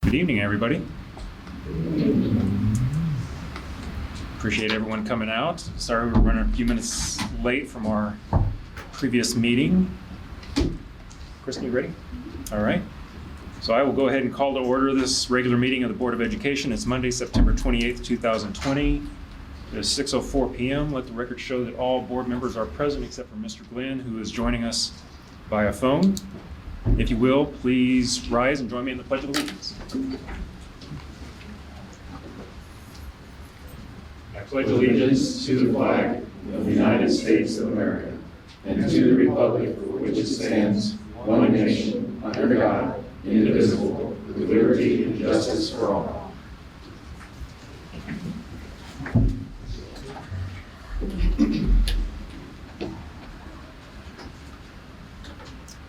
Good evening, everybody. Appreciate everyone coming out. Sorry we're running a few minutes late from our previous meeting. Kristen, you ready? All right. So I will go ahead and call to order this regular meeting of the Board of Education. It's Monday, September 28th, 2020. It is 6:04 p.m. Let the record show that all board members are present except for Mr. Glenn, who is joining us via phone. If you will, please rise and join me in the Pledge of Allegiance. I pledge allegiance to the flag of the United States of America and to the republic for which it stands, one nation, under God, indivisible, with liberty and justice for all.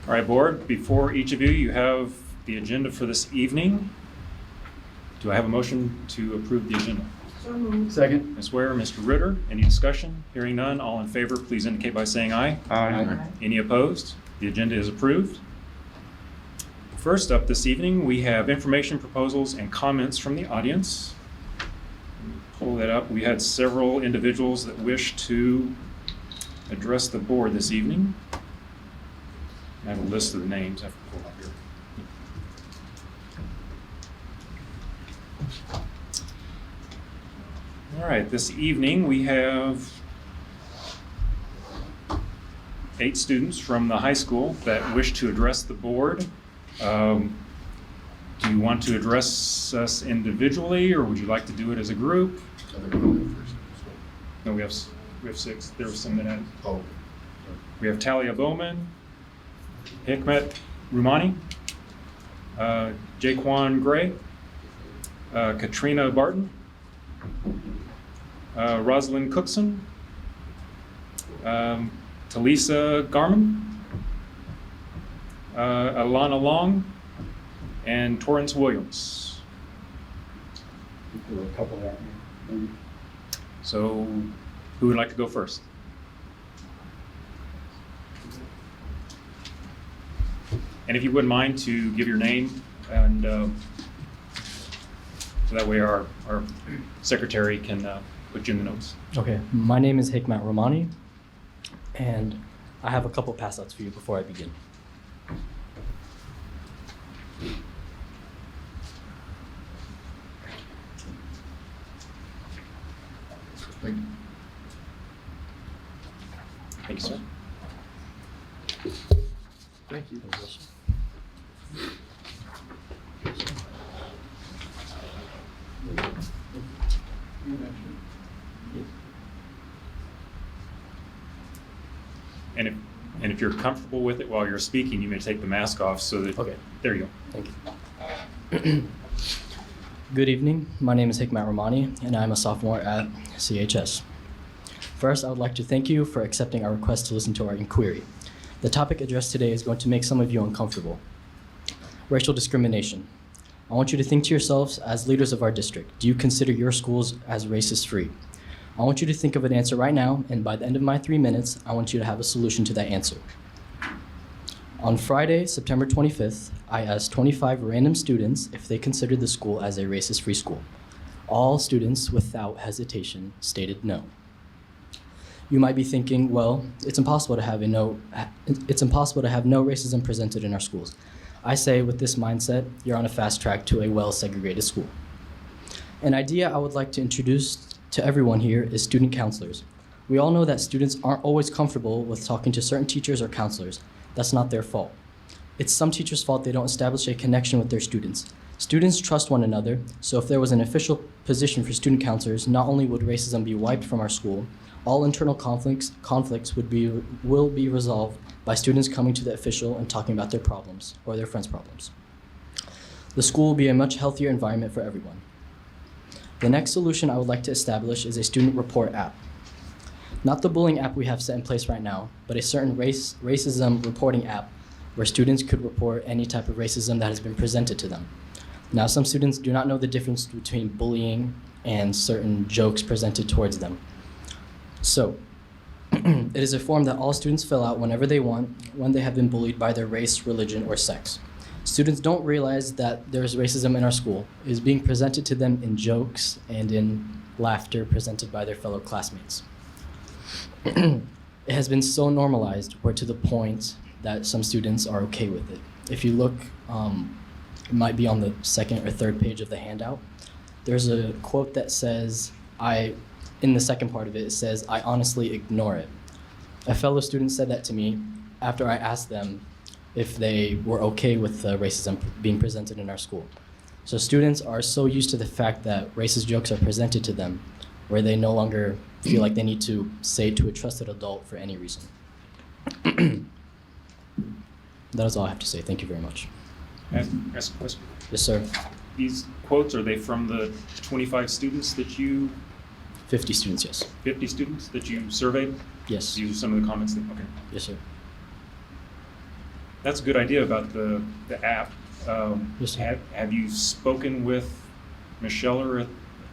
All right, board, before each of you, you have the agenda for this evening. Do I have a motion to approve the agenda? So moved. Second. Ms. Ware, Mr. Ritter, any discussion? Hearing none, all in favor, please indicate by saying aye. Aye. Any opposed? The agenda is approved. First up this evening, we have information proposals and comments from the audience. Pull that up. We had several individuals that wish to address the board this evening. I have a list of the names I have to pull up here. All right, this evening we have 8 students from the high school that wish to address the board. Do you want to address us individually, or would you like to do it as a group? No, we have 6. There was some that had. Oh. We have Talia Bowman, Hikmet Rumani, Jaquan Gray, Katrina Barton, Rosalind Cookson, Talisa Garman, Alana Long, and Torrance Williams. There were a couple out here. So, who would like to go first? And if you wouldn't mind to give your name, and so that way our secretary can put you in the notes. Okay, my name is Hikmet Romani, and I have a couple pass-outs for you before I begin. Thank you. Thank you, sir. Thank you. And if you're comfortable with it while you're speaking, you may take the mask off so that. Okay. There you go. Thank you. Good evening. My name is Hikmet Romani, and I'm a sophomore at CHS. First, I would like to thank you for accepting our request to listen to our inquiry. The topic addressed today is going to make some of you uncomfortable. Racial discrimination. I want you to think to yourselves as leaders of our district, do you consider your schools as racist-free? I want you to think of an answer right now, and by the end of my 3 minutes, I want you to have a solution to that answer. On Friday, September 25th, I asked 25 random students if they considered the school as a racist-free school. All students, without hesitation, stated no. You might be thinking, well, it's impossible to have no racism presented in our schools. I say, with this mindset, you're on a fast track to a well-segregated school. An idea I would like to introduce to everyone here is student counselors. We all know that students aren't always comfortable with talking to certain teachers or counselors. That's not their fault. It's some teachers' fault they don't establish a connection with their students. Students trust one another, so if there was an official position for student counselors, not only would racism be wiped from our school, all internal conflicts will be resolved by students coming to the official and talking about their problems or their friends' problems. The school will be a much healthier environment for everyone. The next solution I would like to establish is a student report app. Not the bullying app we have set in place right now, but a certain racism reporting app where students could report any type of racism that has been presented to them. Now, some students do not know the difference between bullying and certain jokes presented towards them. So, it is a form that all students fill out whenever they want when they have been bullied by their race, religion, or sex. Students don't realize that there's racism in our school. It is being presented to them in jokes and in laughter presented by their fellow classmates. It has been so normalized, or to the point that some students are okay with it. If you look, it might be on the second or third page of the handout. There's a quote that says, in the second part of it, it says, "I honestly ignore it." A fellow student said that to me after I asked them if they were okay with racism being presented in our school. So students are so used to the fact that racist jokes are presented to them where they no longer feel like they need to say it to a trusted adult for any reason. That is all I have to say. Thank you very much. Ask a question. Yes, sir. These quotes, are they from the 25 students that you, 50 students, yes. 50 students that you surveyed? Yes. Use some of the comments that, okay. Yes, sir. That's a good idea about the app. Yes, sir. Have you spoken with Michelle or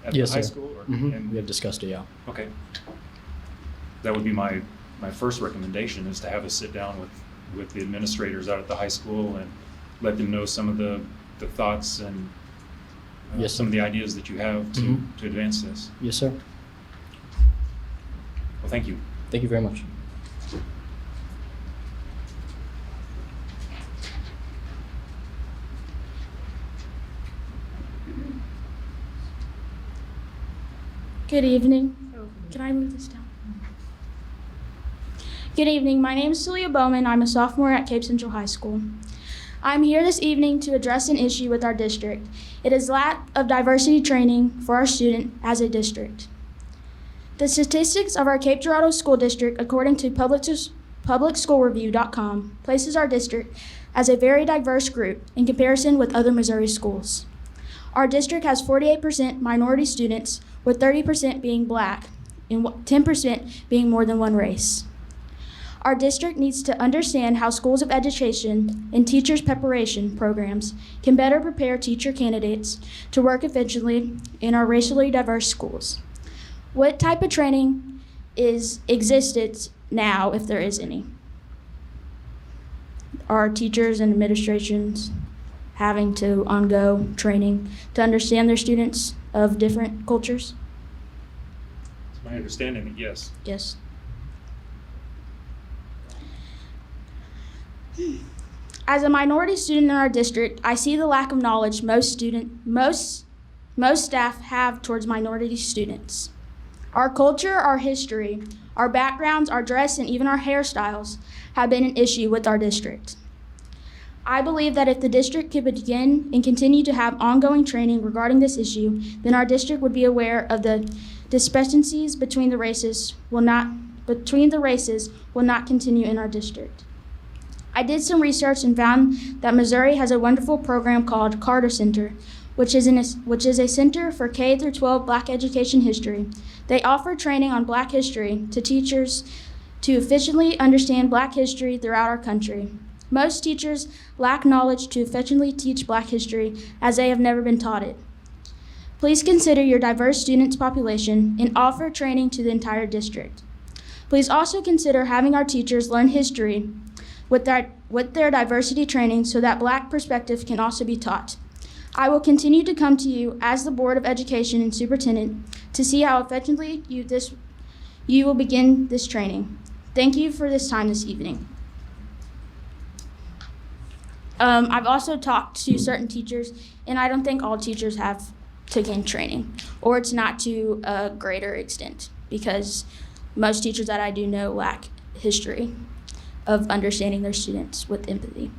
at Yes, the high sir. school? Or, Mhm. We have discussed it, yeah. Okay. That would be my first recommendation, is to have a sit down with the administrators out at the high school and let them know some of the thoughts and Yes, some sir. of the ideas that you have to advance this. Yes, sir. Well, thank you. Thank you very much. Good evening. Can I move this down? Good evening. My name is Celia Bowman. I'm a sophomore at Cape Central High School. I'm here this evening to address an issue with our district. It is lack of diversity training for our student as a district. The statistics of our Cape Girardeau School District, according to publicschoolreview.com, places our district as a very diverse group in comparison with other Missouri schools. Our district has 48% minority students, with 30% being Black and 10% being more than one race. Our district needs to understand how schools of education and teachers' preparation programs can better prepare teacher candidates to work efficiently in our racially diverse schools. What type of training existed now, if there is any? Are teachers and administrations having to undergo training to understand their students of different cultures? It's my understanding that yes. Yes. As a minority student in our district, I see the lack of knowledge most staff have towards minority students. Our culture, our history, our backgrounds, our dress, and even our hairstyles have been an issue with our district. I believe that if the district could begin and continue to have ongoing training regarding this issue, then our district would be aware of the discrepancies between the races will not continue in our district. I did some research and found that Missouri has a wonderful program called Carter Center, which is a center for K through 12 Black education history. They offer training on Black history to teachers to efficiently understand Black history throughout our country. Most teachers lack knowledge to efficiently teach Black history as they have never been taught it. Please consider your diverse students population and offer training to the entire district. Please also consider having our teachers learn history with their diversity training so that Black perspective can also be taught. I will continue to come to you as the Board of Education and Superintendent to see how effectively you will begin this training. Thank you for this time this evening. I've also talked to certain teachers, and I don't think all teachers have taken training, or it's not to a greater extent, because most teachers that I do know lack history of understanding their students with empathy,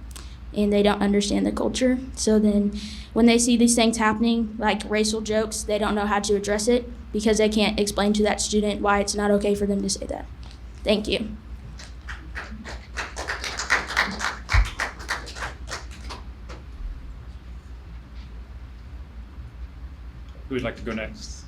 and they don't understand the culture. So then when they see these things happening, like racial jokes, they don't know how to address it because they can't explain to that student why it's not okay for them to say that. Thank you. Who would like to go next?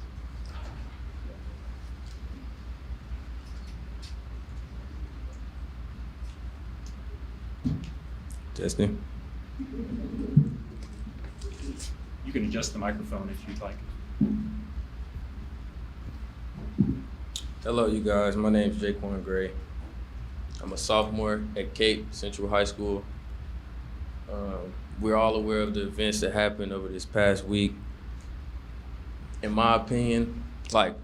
Testing. You can adjust the microphone if you'd like. Hello, you guys. My name is Jaquan Gray. I'm a sophomore at Cape Central High School. we're all aware of the events that happened over this past week. In my opinion, like,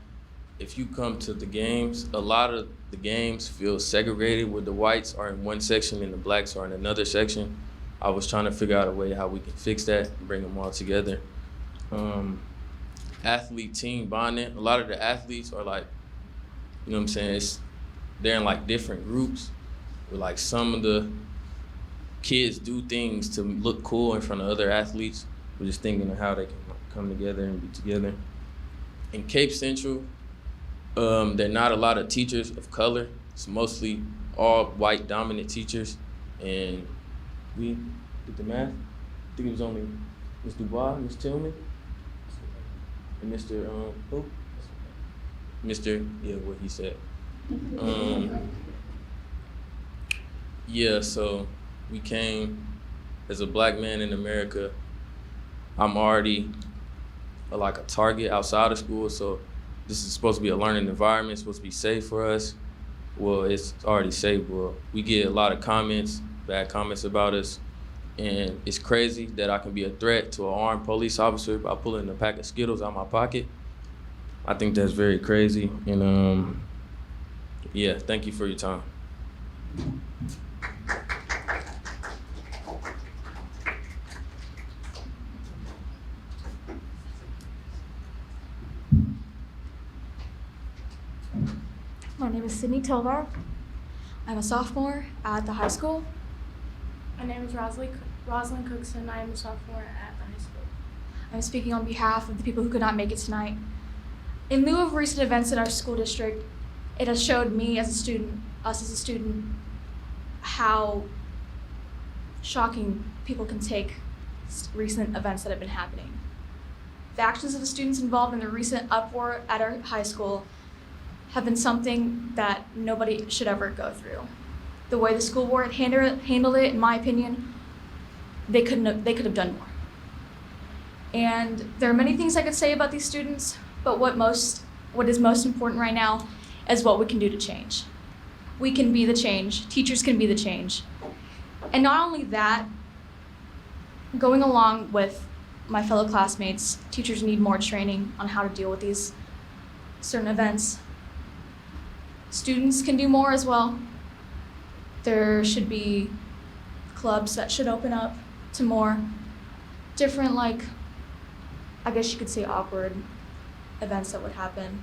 if you come to the games, a lot of the games feel segregated, where the whites are in one section and the blacks are in another section. I was trying to figure out a way how we can fix that and bring them all together. Athlete team bonding, a lot of the athletes are like, you know what I'm saying, they're in like different groups, where like some of the kids do things to look cool in front of other athletes. We're just thinking of how they can come together and be together. In Cape Central, there are not a lot of teachers of color. It's mostly all white dominant teachers. And we did the math. I think it was only Ms. Dubois, Ms. Tillman, and Mr. Who? Mr. Yeah, what he said. Yeah, so we came as a black man in America. I'm already like a target outside of school, so this is supposed to be a learning environment, it's supposed to be safe for us. Well, it's already safe. Well, we get a lot of comments, bad comments about us, and it's crazy that I can be a threat to an armed police officer by pulling a pack of Skittles out of my pocket. I think that's very crazy, and yeah, thank you for your time. My name is Sydney Tovar. I'm a sophomore at the high school. My name is Rosalind Cookson. I am a sophomore at the high school. I'm speaking on behalf of the people who could not make it tonight. In lieu of recent events in our school district, it has showed me as a student, us as a student, how shocking people can take recent events that have been happening. The actions of the students involved in the recent uproar at our high school have been something that nobody should ever go through. The way the school board handled it, in my opinion, they could have done more. And there are many things I could say about these students, but what is most important right now is what we can do to change. We can be the change. Teachers can be the change. And not only that, going along with my fellow classmates, teachers need more training on how to deal with these certain events. Students can do more as well. There should be clubs that should open up to more different, like, I guess you could say awkward events that would happen.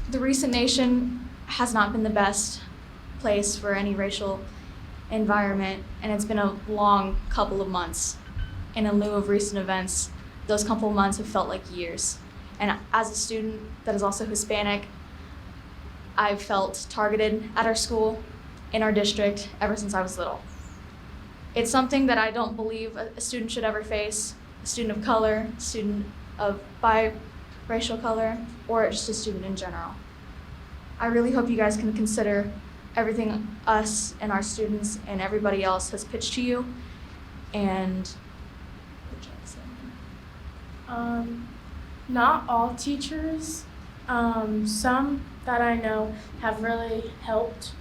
The recent nation has not been the best place for any racial environment, and it's been a long couple of months. And in lieu of recent events, those couple of months have felt like years. And as a student that is also Hispanic, I've felt targeted at our school, in our district, ever since I was little. It's something that I don't believe a student should ever face, a student of color, a student of biracial color, or just a student in general. I really hope you guys can consider everything us and our students and everybody else has pitched to you, and Not all teachers, some that I know have really helped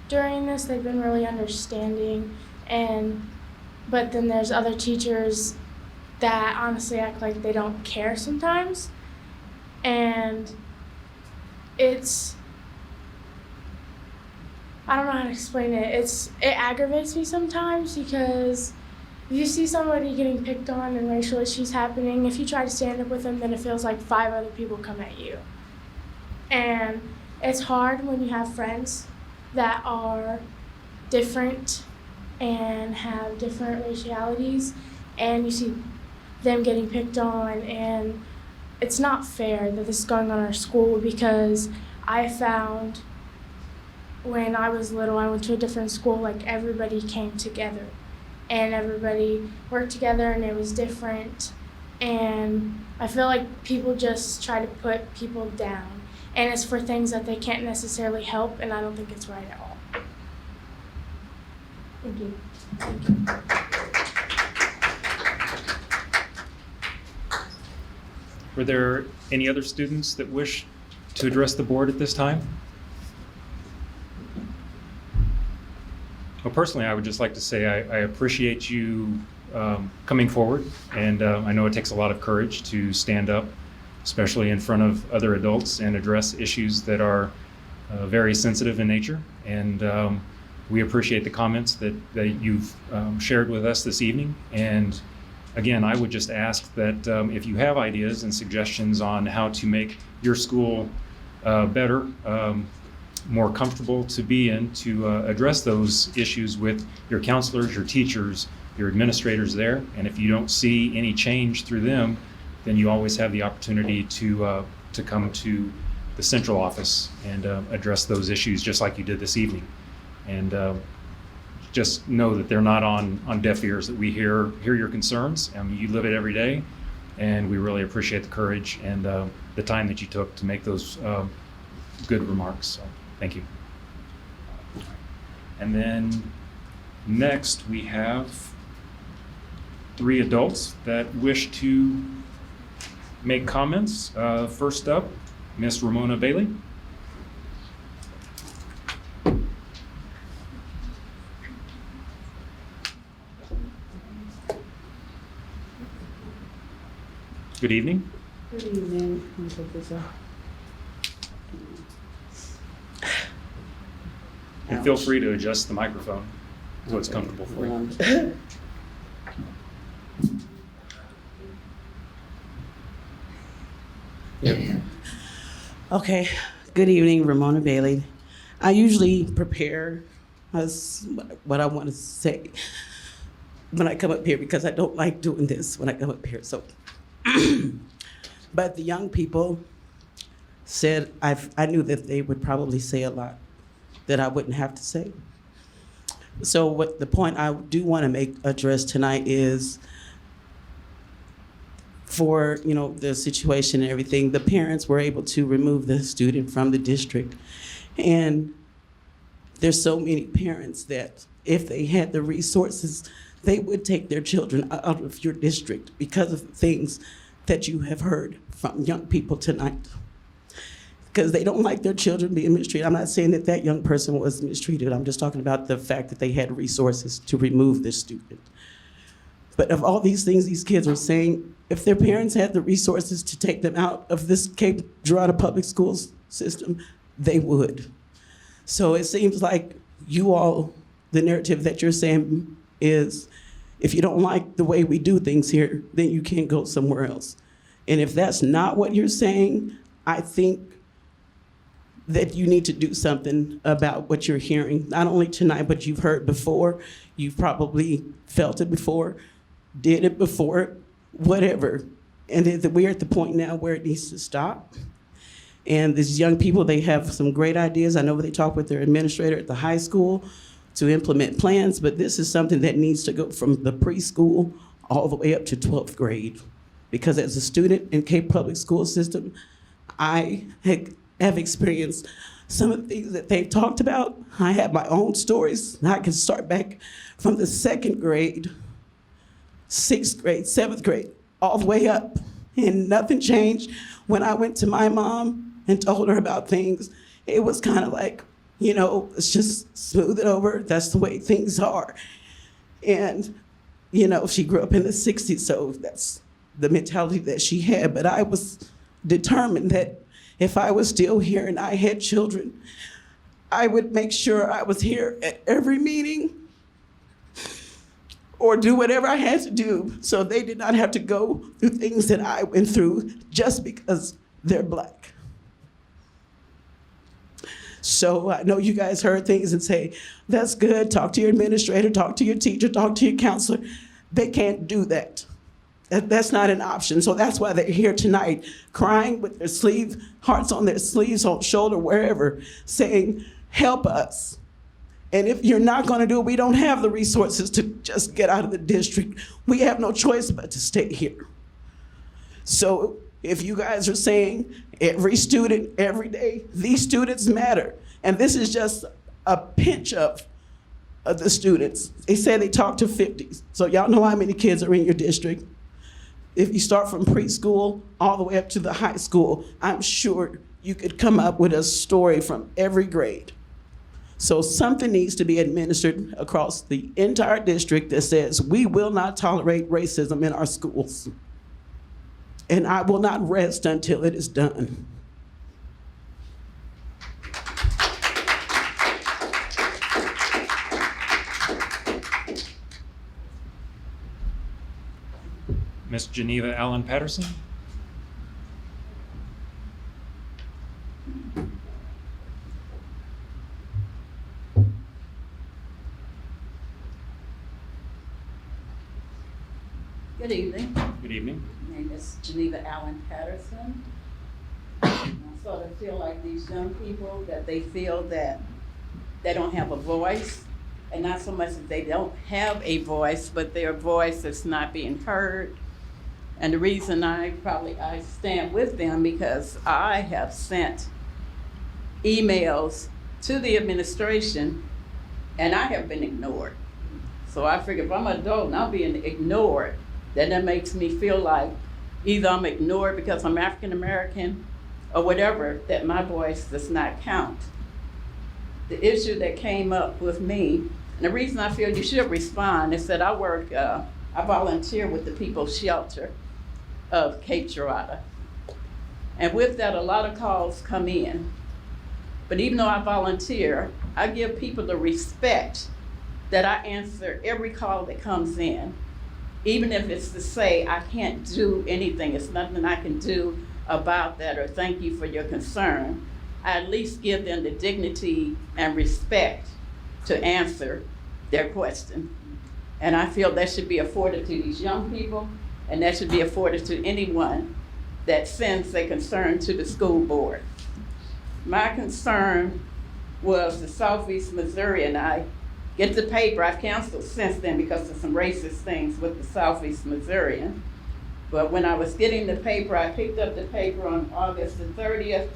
during this. They've been really understanding, but then there's other teachers that honestly act like they don't care sometimes, and I don't know how to explain it. It aggravates me sometimes, because if you see somebody getting picked on and racial issues happening, if you try to stand up with them, then it feels like 5 other people come at you. And it's hard when you have friends that are different and have different racialities, and you see them getting picked on, and it's not fair that this is going on in our school, because I found when I was little, I went to a different school, like everybody came together and everybody worked together, and it was different. And I feel like people just try to put people down, and it's for things that they can't necessarily help, and I don't think it's right at all. Thank you. Were there any other students that wish to address the board at this time? Oh, personally, I would just like to say I appreciate you coming forward, and I know it takes a lot of courage to stand up, especially in front of other adults, and address issues that are very sensitive in nature. And we appreciate the comments that you've shared with us this evening. And again, I would just ask that if you have ideas and suggestions on how to make your school better, more comfortable to be in, to address those issues with your counselors, your teachers, your administrators there. And if you don't see any change through them, then you always have the opportunity to come to the central office and address those issues just like you did this evening. And just know that they're not on deaf ears, that we hear your concerns. I mean, you live it every day, and we really appreciate the courage and the time that you took to make those good remarks. So thank you. And then next we have 3 adults that wish to make comments. First up, Miss Ramona Bailey. Good evening. Good evening. Let me put this up. And feel free to adjust the microphone so it's comfortable for you. Okay. Good evening, Ramona Bailey. I usually prepare what I want to say when I come up here because I don't like doing this when I come up here. So, but the young people said I knew that they would probably say a lot that I wouldn't have to say. So what the point I do want to address tonight is for the situation and everything, the parents were able to remove the student from the district. And there's so many parents that if they had the resources, they would take their children out of your district because of the things that you have heard from young people tonight. Because they don't like their children being mistreated. I'm not saying that young person was mistreated. I'm just talking about the fact that they had resources to remove this student. But of all these things these kids are saying, if their parents had the resources to take them out of this Cape Girardeau public schools system, they would. So it seems like you all, the narrative that you're saying is, if you don't like the way we do things here, then you can't go somewhere else. And if that's not what you're saying, I think that you need to do something about what you're hearing, not only tonight, but you've heard before, you've probably felt it before, did it before, whatever. And we're at the point now where it needs to stop. And these young people, they have some great ideas. I know they talk with their administrator at the high school to implement plans, but this is something that needs to go from the preschool all the way up to 12th grade. Because as a student in Cape Public School System, I have experienced some of the things that they've talked about. I have my own stories. I can start back from the 2nd grade, 6th grade, 7th grade, all the way up. And nothing changed. When I went to my mom and told her about things, it was kind of like, let's just smooth it over. That's the way things are. And, she grew up in the 60s, so that's the mentality that she had. But I was determined that if I was still here and I had children, I would make sure I was here at every meeting or do whatever I had to do so they did not have to go through things that I went through just because they're Black. So I know you guys heard things and say, that's good, talk to your administrator, talk to your teacher, talk to your counselor. They can't do that. That's not an option. So that's why they're here tonight, crying with their hearts on their sleeves, on shoulder, wherever, saying, help us. And if you're not going to do it, we don't have the resources to just get out of the district. We have no choice but to stay here. So if you guys are saying every student, every day, these students matter. And this is just a pinch of the students. They say they talk to 50. So y'all know how many kids are in your district. If you start from preschool all the way up to the high school, I'm sure you could come up with a story from every grade. So something needs to be administered across the entire district that says we will not tolerate racism in our schools. And I will not rest until it is done. Miss Geneva Allen Patterson. Good evening. Good evening. My name is Geneva Allen Patterson. I sort of feel like these young people, that they feel that they don't have a voice, and not so much that they don't have a voice, but their voice is not being heard. And the reason I stand with them, because I have sent emails to the administration and I have been ignored. So I figure if I'm an adult and I'm being ignored, then that makes me feel like either I'm ignored because I'm African American or whatever, that my voice does not count. The issue that came up with me, and the reason I feel you should respond, is that I volunteer with the People's Shelter of Cape Girardeau. And with that, a lot of calls come in. But even though I volunteer, I give people the respect that I answer every call that comes in, even if it's to say I can't do anything, it's nothing I can do about that, or thank you for your concern. I at least give them the dignity and respect to answer their question. And I feel that should be afforded to these young people, and that should be afforded to anyone that sends a concern to the school board. My concern was the Southeast Missouri, and I get the paper. I've canceled since then because of some racist things with the Southeast Missourian. But when I was getting the paper, I picked up the paper on August the 30th,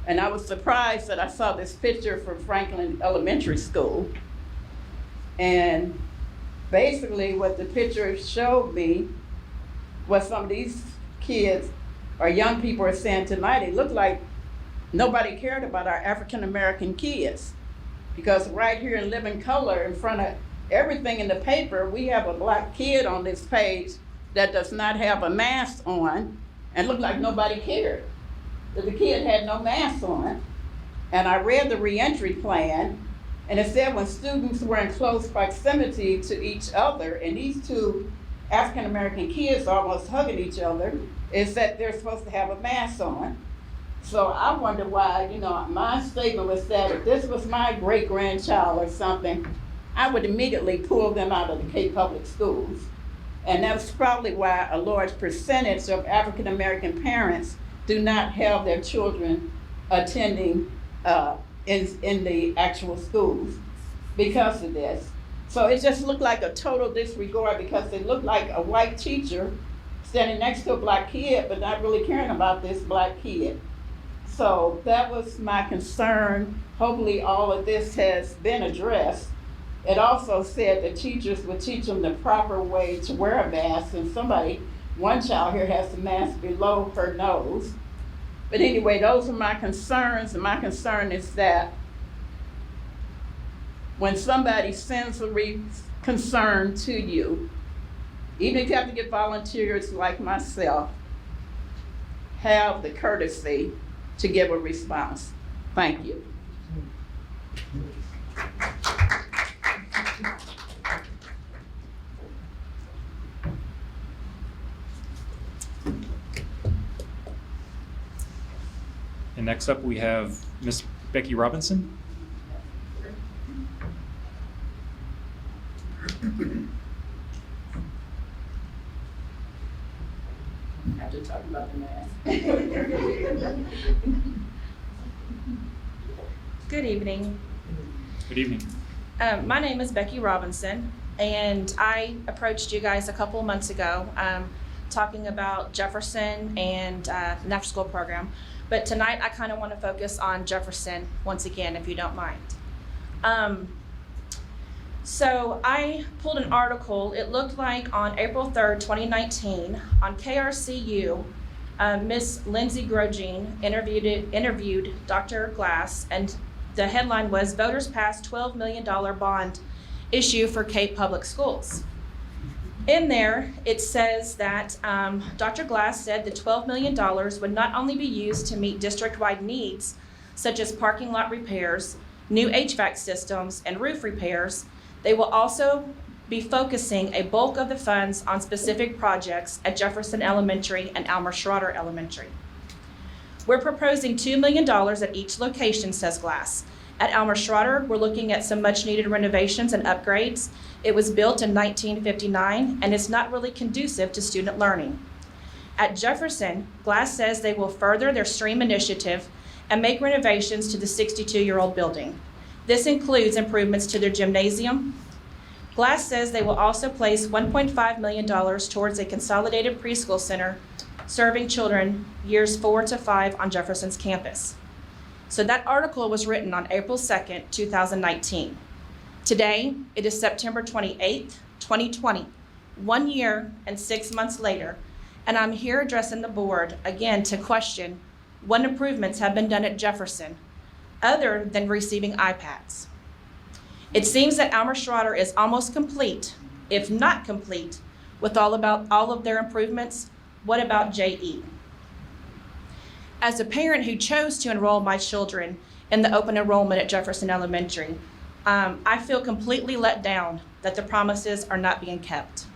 and I was surprised that I saw this picture from Franklin Elementary School. And basically what the picture showed me was some of these kids or young people are saying tonight, it looked like nobody cared about our African American kids. Because right here in living color, in front of everything in the paper, we have a black kid on this page that does not have a mask on, and looked like nobody cared that the kid had no mask on. And I read the reentry plan, and it said when students were in close proximity to each other, and these two African American kids almost hugging each other, is that they're supposed to have a mask on. So I wonder why, my statement was that if this was my great-grandchild or something, I would immediately pull them out of the Cape Public Schools. And that's probably why a large percentage of African American parents do not have their children attending in the actual schools because of this. So it just looked like a total disregard, because it looked like a white teacher standing next to a black kid, but not really caring about this black kid. So that was my concern. Hopefully all of this has been addressed. It also said that teachers would teach them the proper way to wear a mask, and one child here has the mask below her nose. But anyway, those are my concerns, and my concern is that when somebody sends a concern to you, even if you have to get volunteers like myself, have the courtesy to give a response. Thank you. And next up we have Miss Becky Robinson. After talking about the mask. Good evening. Good evening. My name is Becky Robinson, and I approached you guys a couple of months ago talking about Jefferson and an after-school program. But tonight I kind of want to focus on Jefferson once again, if you don't mind. So I pulled an article. It looked like on April 3rd, 2019, on KRCU, Miss Lindsay Grogine interviewed Dr. Glass, and the headline was Voters Passed $12 million Bond Issue for Cape Public Schools. In there, it says that Dr. Glass said the $12 million would not only be used to meet district-wide needs, such as parking lot repairs, new HVAC systems, and roof repairs, they will also be focusing a bulk of the funds on specific projects at Jefferson Elementary and Almer Schroeder Elementary. We're proposing $2 million at each location, says Glass. At Almer Schroeder, we're looking at some much-needed renovations and upgrades. It was built in 1959, and it's not really conducive to student learning. At Jefferson, Glass says they will further their STREAM initiative and make renovations to the 62-year-old building. This includes improvements to their gymnasium. Glass says they will also place $1.5 million towards a consolidated preschool center serving children years 4 to 5 on Jefferson's campus. So that article was written on April 2nd, 2019. Today, it is September 28th, 2020, 1 year and 6 months later, and I'm here addressing the board again to question what improvements have been done at Jefferson other than receiving iPads. It seems that Almer Schroeder is almost complete, if not complete, with all of their improvements. What about JE? As a parent who chose to enroll my children in the open enrollment at Jefferson Elementary, I feel completely let down that the promises are not being kept.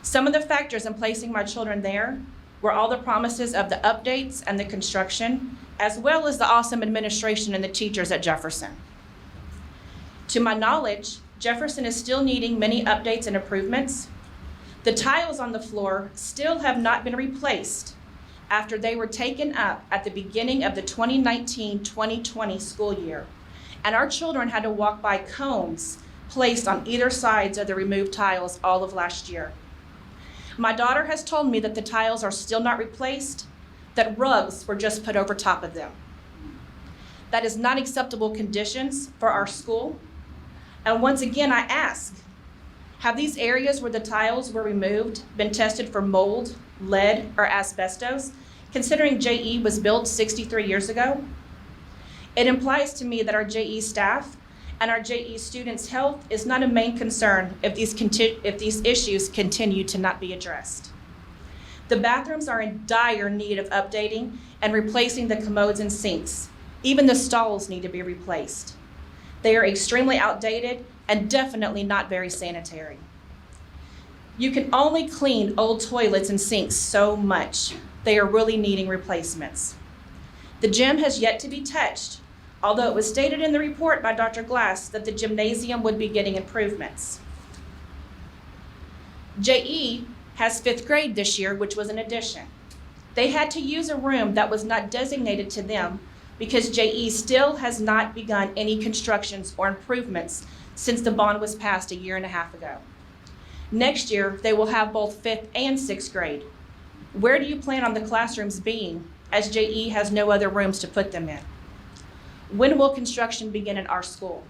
Some of the factors in placing my children there were all the promises of the updates and the construction, as well as the awesome administration and the teachers at Jefferson. To my knowledge, Jefferson is still needing many updates and improvements. The tiles on the floor still have not been replaced after they were taken up at the beginning of the 2019-2020 school year, and our children had to walk by cones placed on either sides of the removed tiles all of last year. My daughter has told me that the tiles are still not replaced, that rugs were just put over top of them. That is not acceptable conditions for our school. And once again, I ask, have these areas where the tiles were removed been tested for mold, lead, or asbestos, considering JE was built 63 years ago? It implies to me that our JE staff and our JE students' health is not a main concern if these issues continue to not be addressed. The bathrooms are in dire need of updating and replacing the commodes and sinks. Even the stalls need to be replaced. They are extremely outdated and definitely not very sanitary. You can only clean old toilets and sinks so much. They are really needing replacements. The gym has yet to be touched, although it was stated in the report by Dr. Glass that the gymnasium would be getting improvements. JE has 5th grade this year, which was an addition. They had to use a room that was not designated to them because JE still has not begun any constructions or improvements since the bond was passed a year and a half ago. Next year, they will have both 5th and 6th grade. Where do you plan on the classrooms being, as JE has no other rooms to put them in? When will construction begin at our school?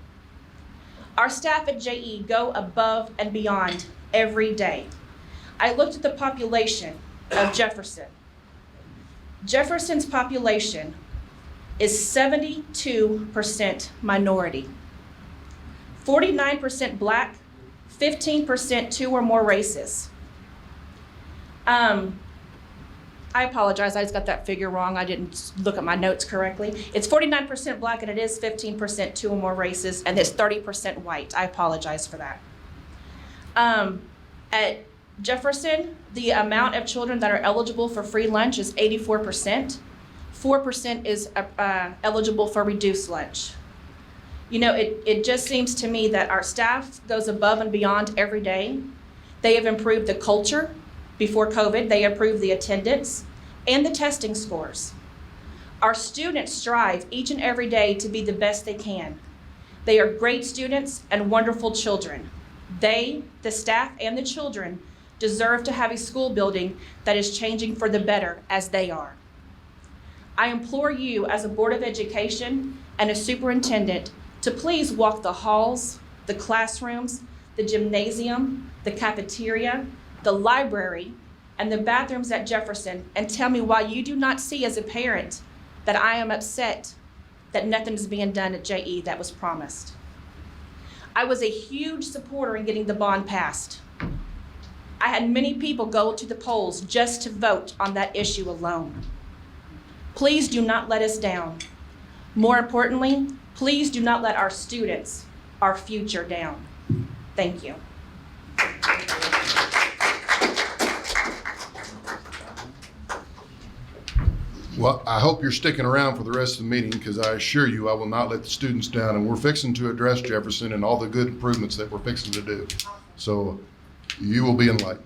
Our staff at JE go above and beyond every day. I looked at the population of Jefferson. Jefferson's population is 72% minority, 49% Black, 15% 2 or more races. I apologize, I just got that figure wrong. I didn't look at my notes correctly. It's 49% Black and it is 15% 2 or more races, and it's 30% white. I apologize for that. At Jefferson, the amount of children that are eligible for free lunch is 84%. 4% is eligible for reduced lunch. You know, it just seems to me that our staff goes above and beyond every day. They have improved the culture. Before COVID, they improved the attendance and the testing scores. Our students strive each and every day to be the best they can. They are great students and wonderful children. They, the staff and the children, deserve to have a school building that is changing for the better as they are. I implore you as a Board of Education and a superintendent to please walk the halls, the classrooms, the gymnasium, the cafeteria, the library, and the bathrooms at Jefferson and tell me why you do not see as a parent that I am upset that nothing is being done at JE that was promised. I was a huge supporter in getting the bond passed. I had many people go to the polls just to vote on that issue alone. Please do not let us down. More importantly, please do not let our students, our future, down. Thank you. Well, I hope you're sticking around for the rest of the meeting, because I assure you I will not let the students down, and we're fixing to address Jefferson and all the good improvements that we're fixing to do. So you will be enlightened.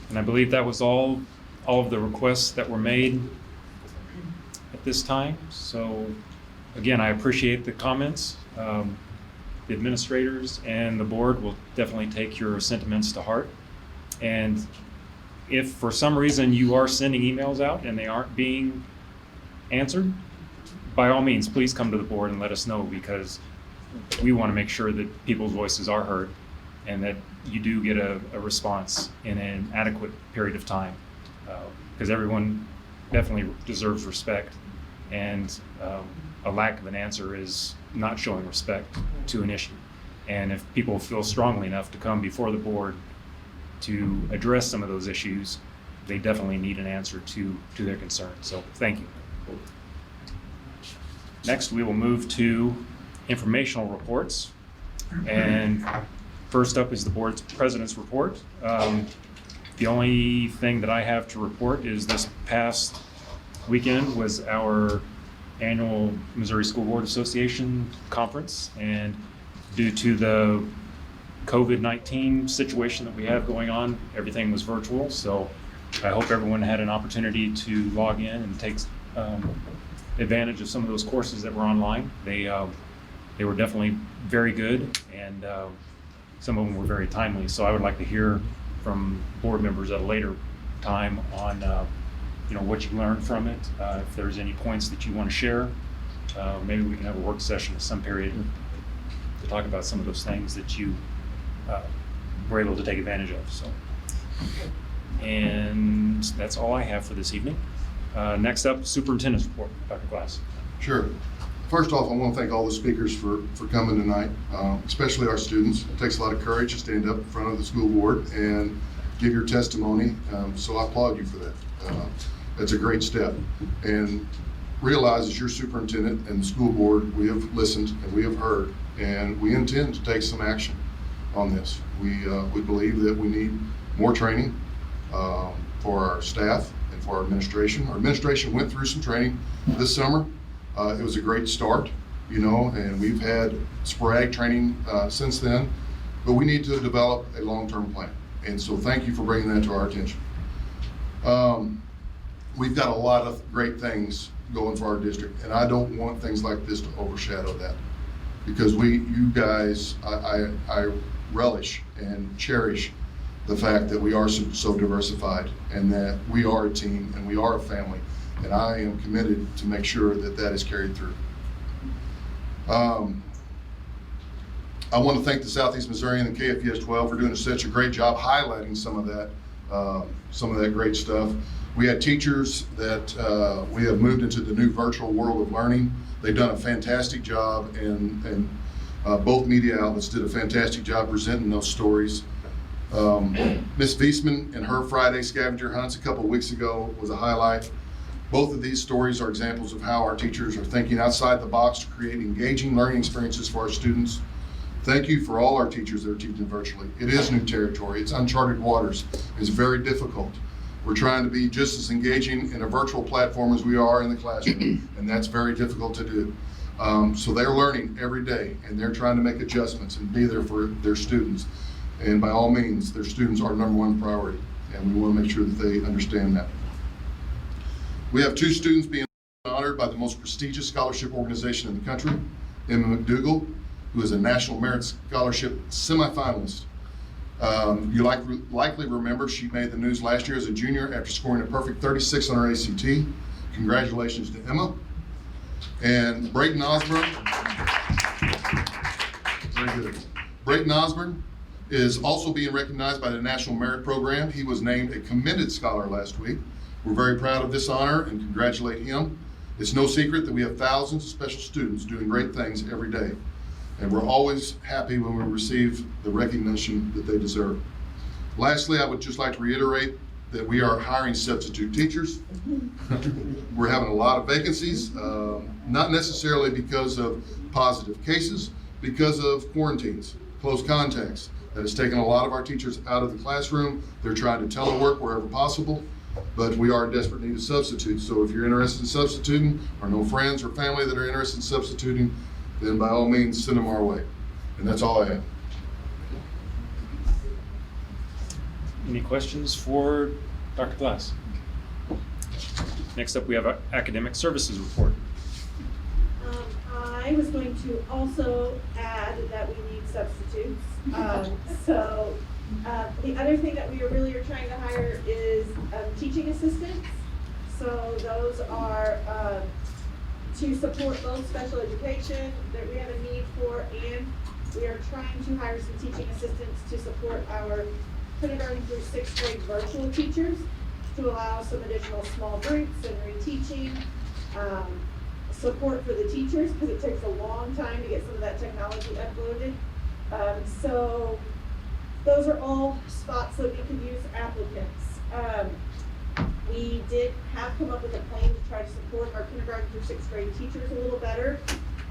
And I believe that was all of the requests that were made at this time. So again, I appreciate the comments. The administrators and the board will definitely take your sentiments to heart. And if for some reason you are sending emails out and they aren't being answered, by all means, please come to the board and let us know, because we want to make sure that people's voices are heard and that you do get a response in an adequate period of time, because everyone definitely deserves respect, and a lack of an answer is not showing respect to an issue. And if people feel strongly enough to come before the board to address some of those issues, they definitely need an answer to their concerns. So thank you. Next, we will move to informational reports. And first up is the board's president's report. The only thing that I have to report is this past weekend was our annual Missouri School Board Association conference. And due to the COVID-19 situation that we have going on, everything was virtual. So I hope everyone had an opportunity to log in and take advantage of some of those courses that were online. They were definitely very good, and some of them were very timely. So I would like to hear from board members at a later time on what you learned from it. If there's any points that you want to share, maybe we can have a work session at some period to talk about some of those things that you were able to take advantage of. So, and that's all I have for this evening. Next up, superintendent's report. Dr. Glass. Sure. First off, I want to thank all the speakers for coming tonight, especially our students. It takes a lot of courage to stand up in front of the school board and give your testimony, so I applaud you for that. That's a great step. And realize as your superintendent and the school board, we have listened and we have heard, and we intend to take some action on this. We believe that we need more training for our staff and for our administration. Our administration went through some training this summer. It was a great start, and we've had sporadic training since then, but we need to develop a long-term plan. And so thank you for bringing that to our attention. We've got a lot of great things going for our district, and I don't want things like this to overshadow that, because you guys, I relish and cherish the fact that we are so diversified and that we are a team and we are a family, and I am committed to make sure that that is carried through. I want to thank the Southeast Missourian and KFES 12 for doing such a great job highlighting some of that great stuff. We had teachers that we have moved into the new virtual world of learning. They've done a fantastic job, and both media outlets did a fantastic job presenting those stories. Ms. Viesman and her Friday scavenger hunts a couple weeks ago was a highlight. Both of these stories are examples of how our teachers are thinking outside the box to create engaging learning experiences for our students. Thank you for all our teachers that are teaching virtually. It is new territory. It's uncharted waters. It's very difficult. We're trying to be just as engaging in a virtual platform as we are in the classroom, and that's very difficult to do. So they're learning every day, and they're trying to make adjustments and be there for their students. And by all means, their students are number one priority, and we want to make sure that they understand that. We have 2 students being honored by the most prestigious scholarship organization in the country, Emma McDougall, who is a National Merit Scholarship semifinalist. You likely remember she made the news last year as a junior after scoring a perfect 36 on her ACT. Congratulations to Emma. And Brayton Osborne, very good. Brayton Osborne is also being recognized by the National Merit Program. He was named a commended scholar last week. We're very proud of this honor and congratulate him. It's no secret that we have thousands of special students doing great things every day, and we're always happy when we receive the recognition that they deserve. Lastly, I would just like to reiterate that we are hiring substitute teachers. We're having a lot of vacancies, not necessarily because of positive cases, because of quarantines, close contacts. That has taken a lot of our teachers out of the classroom. They're trying to telework wherever possible, but we are in desperate need of substitutes. So if you're interested in substituting, or know friends or family that are interested in substituting, then by all means, send them our way. And that's all I have. Any questions for Dr. Glass? Next up, we have our academic services report. I was going to also add that we need substitutes. The other thing that we really are trying to hire is teaching assistants. So those are to support both special education that we have a need for, and we are trying to hire some teaching assistants to support our kindergarten through 6th grade virtual teachers to allow some additional small groups and reteaching. Support for the teachers, because it takes a long time to get some of that technology uploaded. So those are all spots that we could use applicants. We did have come up with a plan to try to support our kindergarten through 6th grade teachers a little better.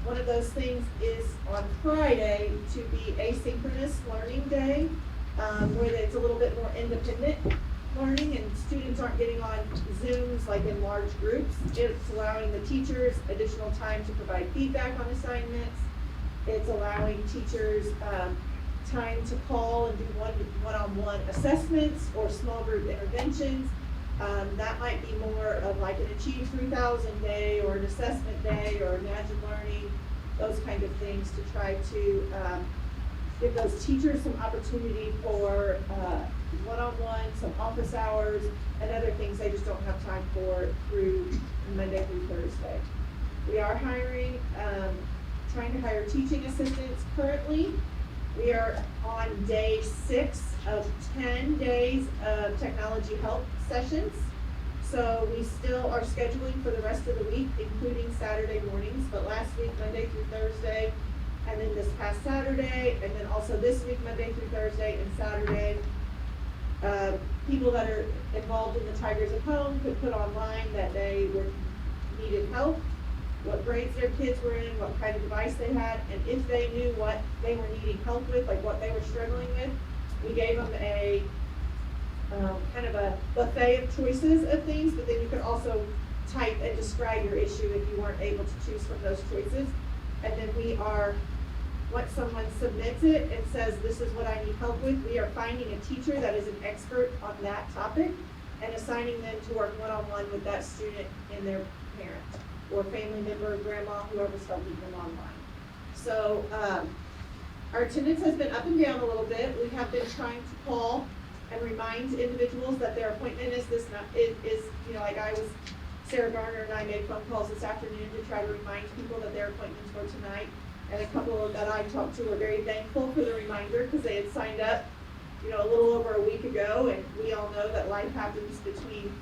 One of those things is on Friday to be asynchronous learning day, where it's a little bit more independent learning and students aren't getting on Zooms like in large groups. It's allowing the teachers additional time to provide feedback on assignments. It's allowing teachers time to call and do one-on-one assessments or small group interventions. That might be more of like an Achieve 3000 day or an assessment day or Imagine Learning, those kind of things to try to give those teachers some opportunity for one-on-one, some office hours, and other things they just don't have time for through Monday through Thursday. We are hiring, trying to hire teaching assistants currently. We are on day 6 of 10 days of technology help sessions. So we still are scheduling for the rest of the week, including Saturday mornings, but last week, Monday through Thursday, and then this past Saturday, and then also this week, Monday through Thursday and Saturday. People that are involved in the Tigers at Home could put online that they needed help, what grades their kids were in, what kind of device they had, and if they knew what they were needing help with, like what they were struggling with, we gave them a kind of a buffet of choices of things, but then you could also type and describe your issue if you weren't able to choose from those choices. And then we are, once someone submits it and says, this is what I need help with, we are finding a teacher that is an expert on that topic and assigning them to work one-on-one with that student and their parent or family member, grandma, whoever's helping them online. So our attendance has been up and down a little bit. We have been trying to call and remind individuals that their appointment is like Sarah Garner and I made phone calls this afternoon to try to remind people that their appointments were tonight. And a couple that I talked to were very thankful for the reminder because they had signed up, a little over a week ago, and we all know that life happens between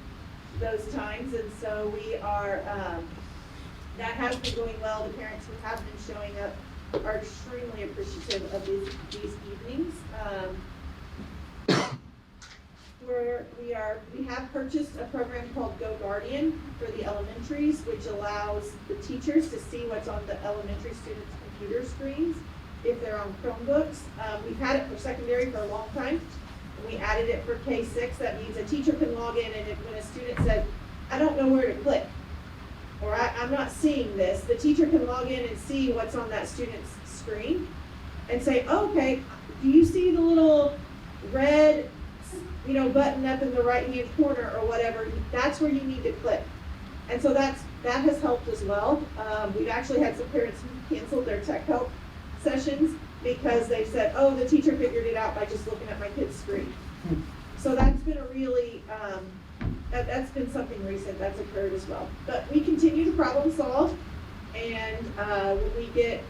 those times. And so we are, that has been going well. The parents who have been showing up are extremely appreciative of these evenings. We have purchased a program called Go Guardian for the elementaries, which allows the teachers to see what's on the elementary students' computer screens if they're on Chromebooks. We've had it for secondary for a long time, and we added it for K-6. That means a teacher can log in, and when a student says, I don't know where to click, or I'm not seeing this, the teacher can log in and see what's on that student's screen and say, oh, okay, do you see the little red button up in the right-hand corner or whatever? That's where you need to click. And so that has helped as well. We've actually had some parents who canceled their tech help sessions because they said, oh, the teacher figured it out by just looking at my kid's screen. So that's been a really, that's been something recent that's occurred as well. But we continue to problem solve, and when we get,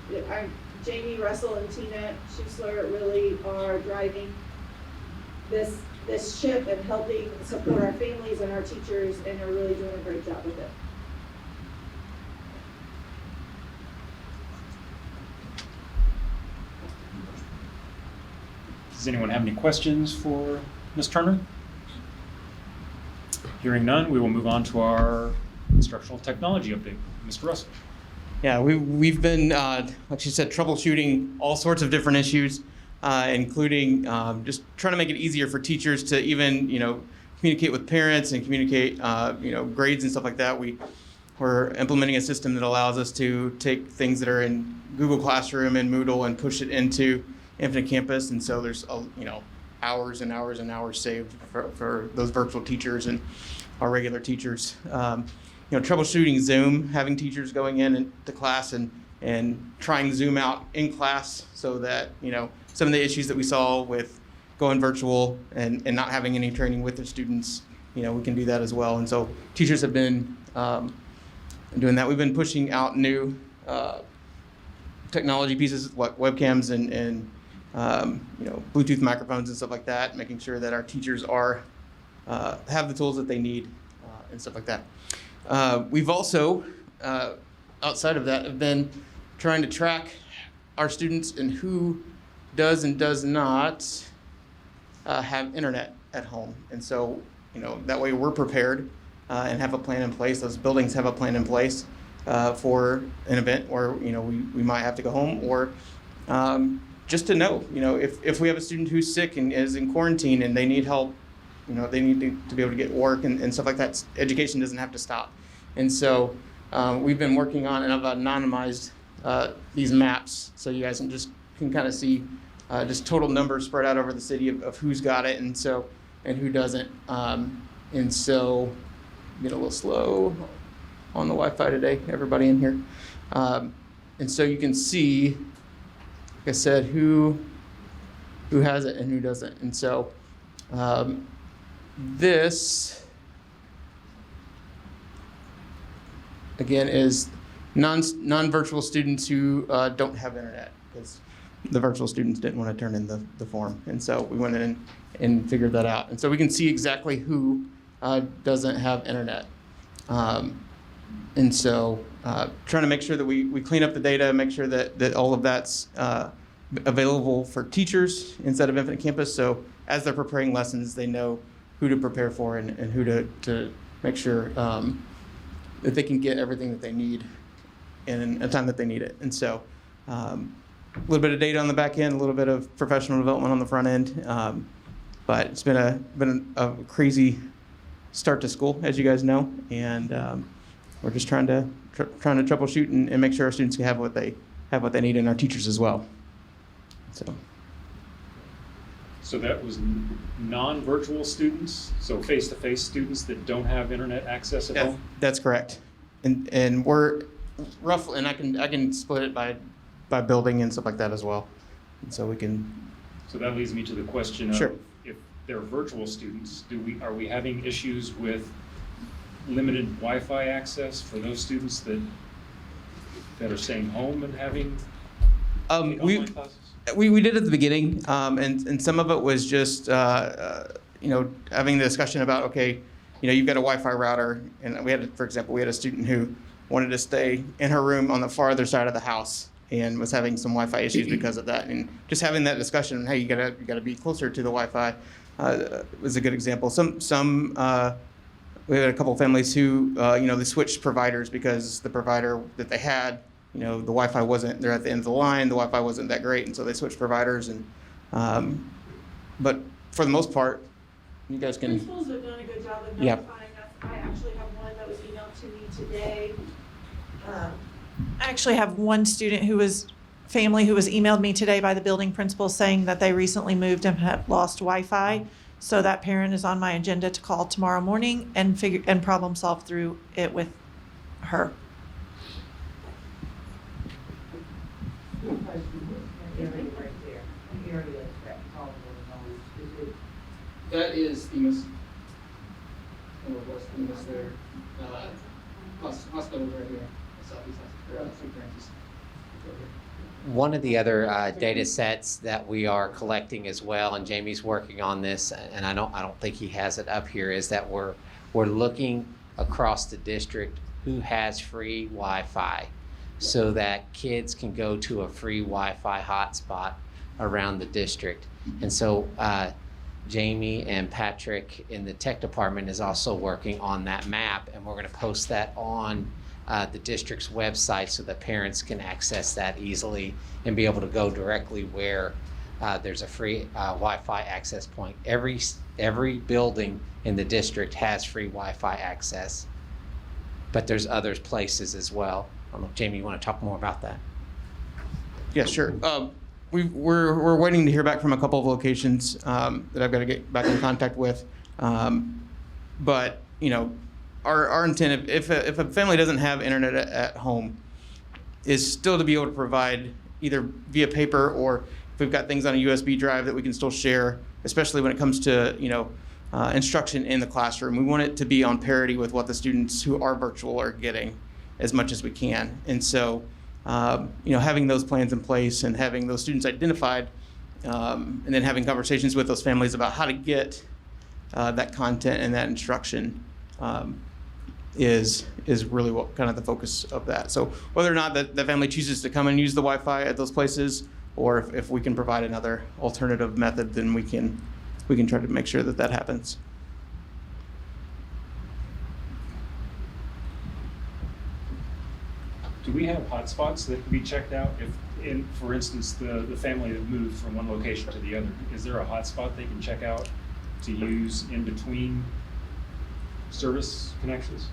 Jamie, Russell, and Tina Schussler really are driving this this ship and helping support our families and our teachers, and are really doing a great job with it. Does anyone have any questions for Ms. Turner? Hearing none, we will move on to our instructional technology update. Mr. Russell. Yeah, we've been, like she said, troubleshooting all sorts of different issues, including just trying to make it easier for teachers to even, communicate with parents and communicate, grades and stuff like that. We're implementing a system that allows us to take things that are in Google Classroom and Moodle and push it into Infinite Campus, and so there's, hours and hours and hours saved for those virtual teachers and our regular teachers. Troubleshooting Zoom, having teachers going into class and trying Zoom out in class so that, some of the issues that we saw with going virtual and not having any training with the students, we can do that as well. And so teachers have been doing that. We've been pushing out new technology pieces like webcams and Bluetooth microphones and stuff like that, making sure that our teachers are have the tools that they need and stuff like that. We've also, outside of that, have been trying to track our students and who does and does not have internet at home. And so, that way we're prepared and have a plan in place. Those buildings have a plan in place for an event where, we might have to go home, or just to know, if we have a student who's sick and is in quarantine and they need help, they need to be able to get work and stuff like that. Education doesn't have to stop. And so we've been working on, and I've anonymized these maps so you guys can kind of see just total numbers spread out over the city of who's got it and who doesn't. And so get a little slow on the Wi-Fi today, everybody in here. And so you can see, like I said, who has it and who doesn't. And so this, again, is non-virtual students who don't have internet, because the virtual students didn't want to turn in the form. And so we went in and figured that out. And so we can see exactly who doesn't have internet. And so trying to make sure that we clean up the data, make sure that all of that's available for teachers instead of Infinite Campus. So as they're preparing lessons, they know who to prepare for and who to make sure that they can get everything that they need in a time that they need it. And so a little bit of data on the back end, a little bit of professional development on the front end. But it's been a crazy start to school, as you guys know, and we're just trying to troubleshoot and make sure our students can have what they need, and our teachers as well. So that was non-virtual students, so face-to-face students that don't have internet access at home? That's correct. And we're roughly, and I can split it by building and stuff like that as well. And so we can. So that leads me to the question of, sure, if they're virtual students, are we having issues with limited Wi-Fi access for those students that are staying home and having online classes? We did at the beginning, and some of it was just having the discussion about, okay, you've got a Wi-Fi router, and for example, we had a student who wanted to stay in her room on the farther side of the house and was having some Wi-Fi issues because of that, and just having that discussion, hey, you gotta be closer to the Wi-Fi, was a good example. We had a couple of families who they switched providers because the provider that they had, the Wi-Fi wasn't, they're at the end of the line, the Wi-Fi wasn't that great, and so they switched providers. And but for the most part, you guys can. Principals have done a good job of notifying us. I actually have one that was emailed to me today. I actually have one student family who was emailed me today by the building principal saying that they recently moved and have lost Wi-Fi. So that parent is on my agenda to call tomorrow morning and problem solve through it with her. That is EMS. EMS there. Hospital right here. Southeast St. Francis. One of the other data sets that we are collecting as well, and Jamie's working on this, and I don't think he has it up here, is that we're looking across the district who has free Wi-Fi, so that kids can go to a free Wi-Fi hotspot around the district. And so Jamie and Patrick in the tech department is also working on that map, and we're going to post that on the district's website so that parents can access that easily and be able to go directly where there's a free Wi-Fi access point. Every building in the district has free Wi-Fi access, but there's other places as well. I don't know, Jamie, you want to talk more about that? Yeah, sure. We're waiting to hear back from a couple of locations that I've got to get back in contact with. But you know, our intent, if a family doesn't have internet at home, is still to be able to provide either via paper, or if we've got things on a USB drive that we can still share, especially when it comes to instruction in the classroom. We want it to be on parity with what the students who are virtual are getting as much as we can. And so having those plans in place and having those students identified, and then having conversations with those families about how to get that content and that instruction is really what kind of the focus of that. So whether or not the family chooses to come and use the Wi-Fi at those places, or if we can provide another alternative method, then we can try to make sure that happens. Do we have hotspots that can be checked out? If, for instance, the family that moved from one location to the other, is there a hotspot they can check out to use in between service connections?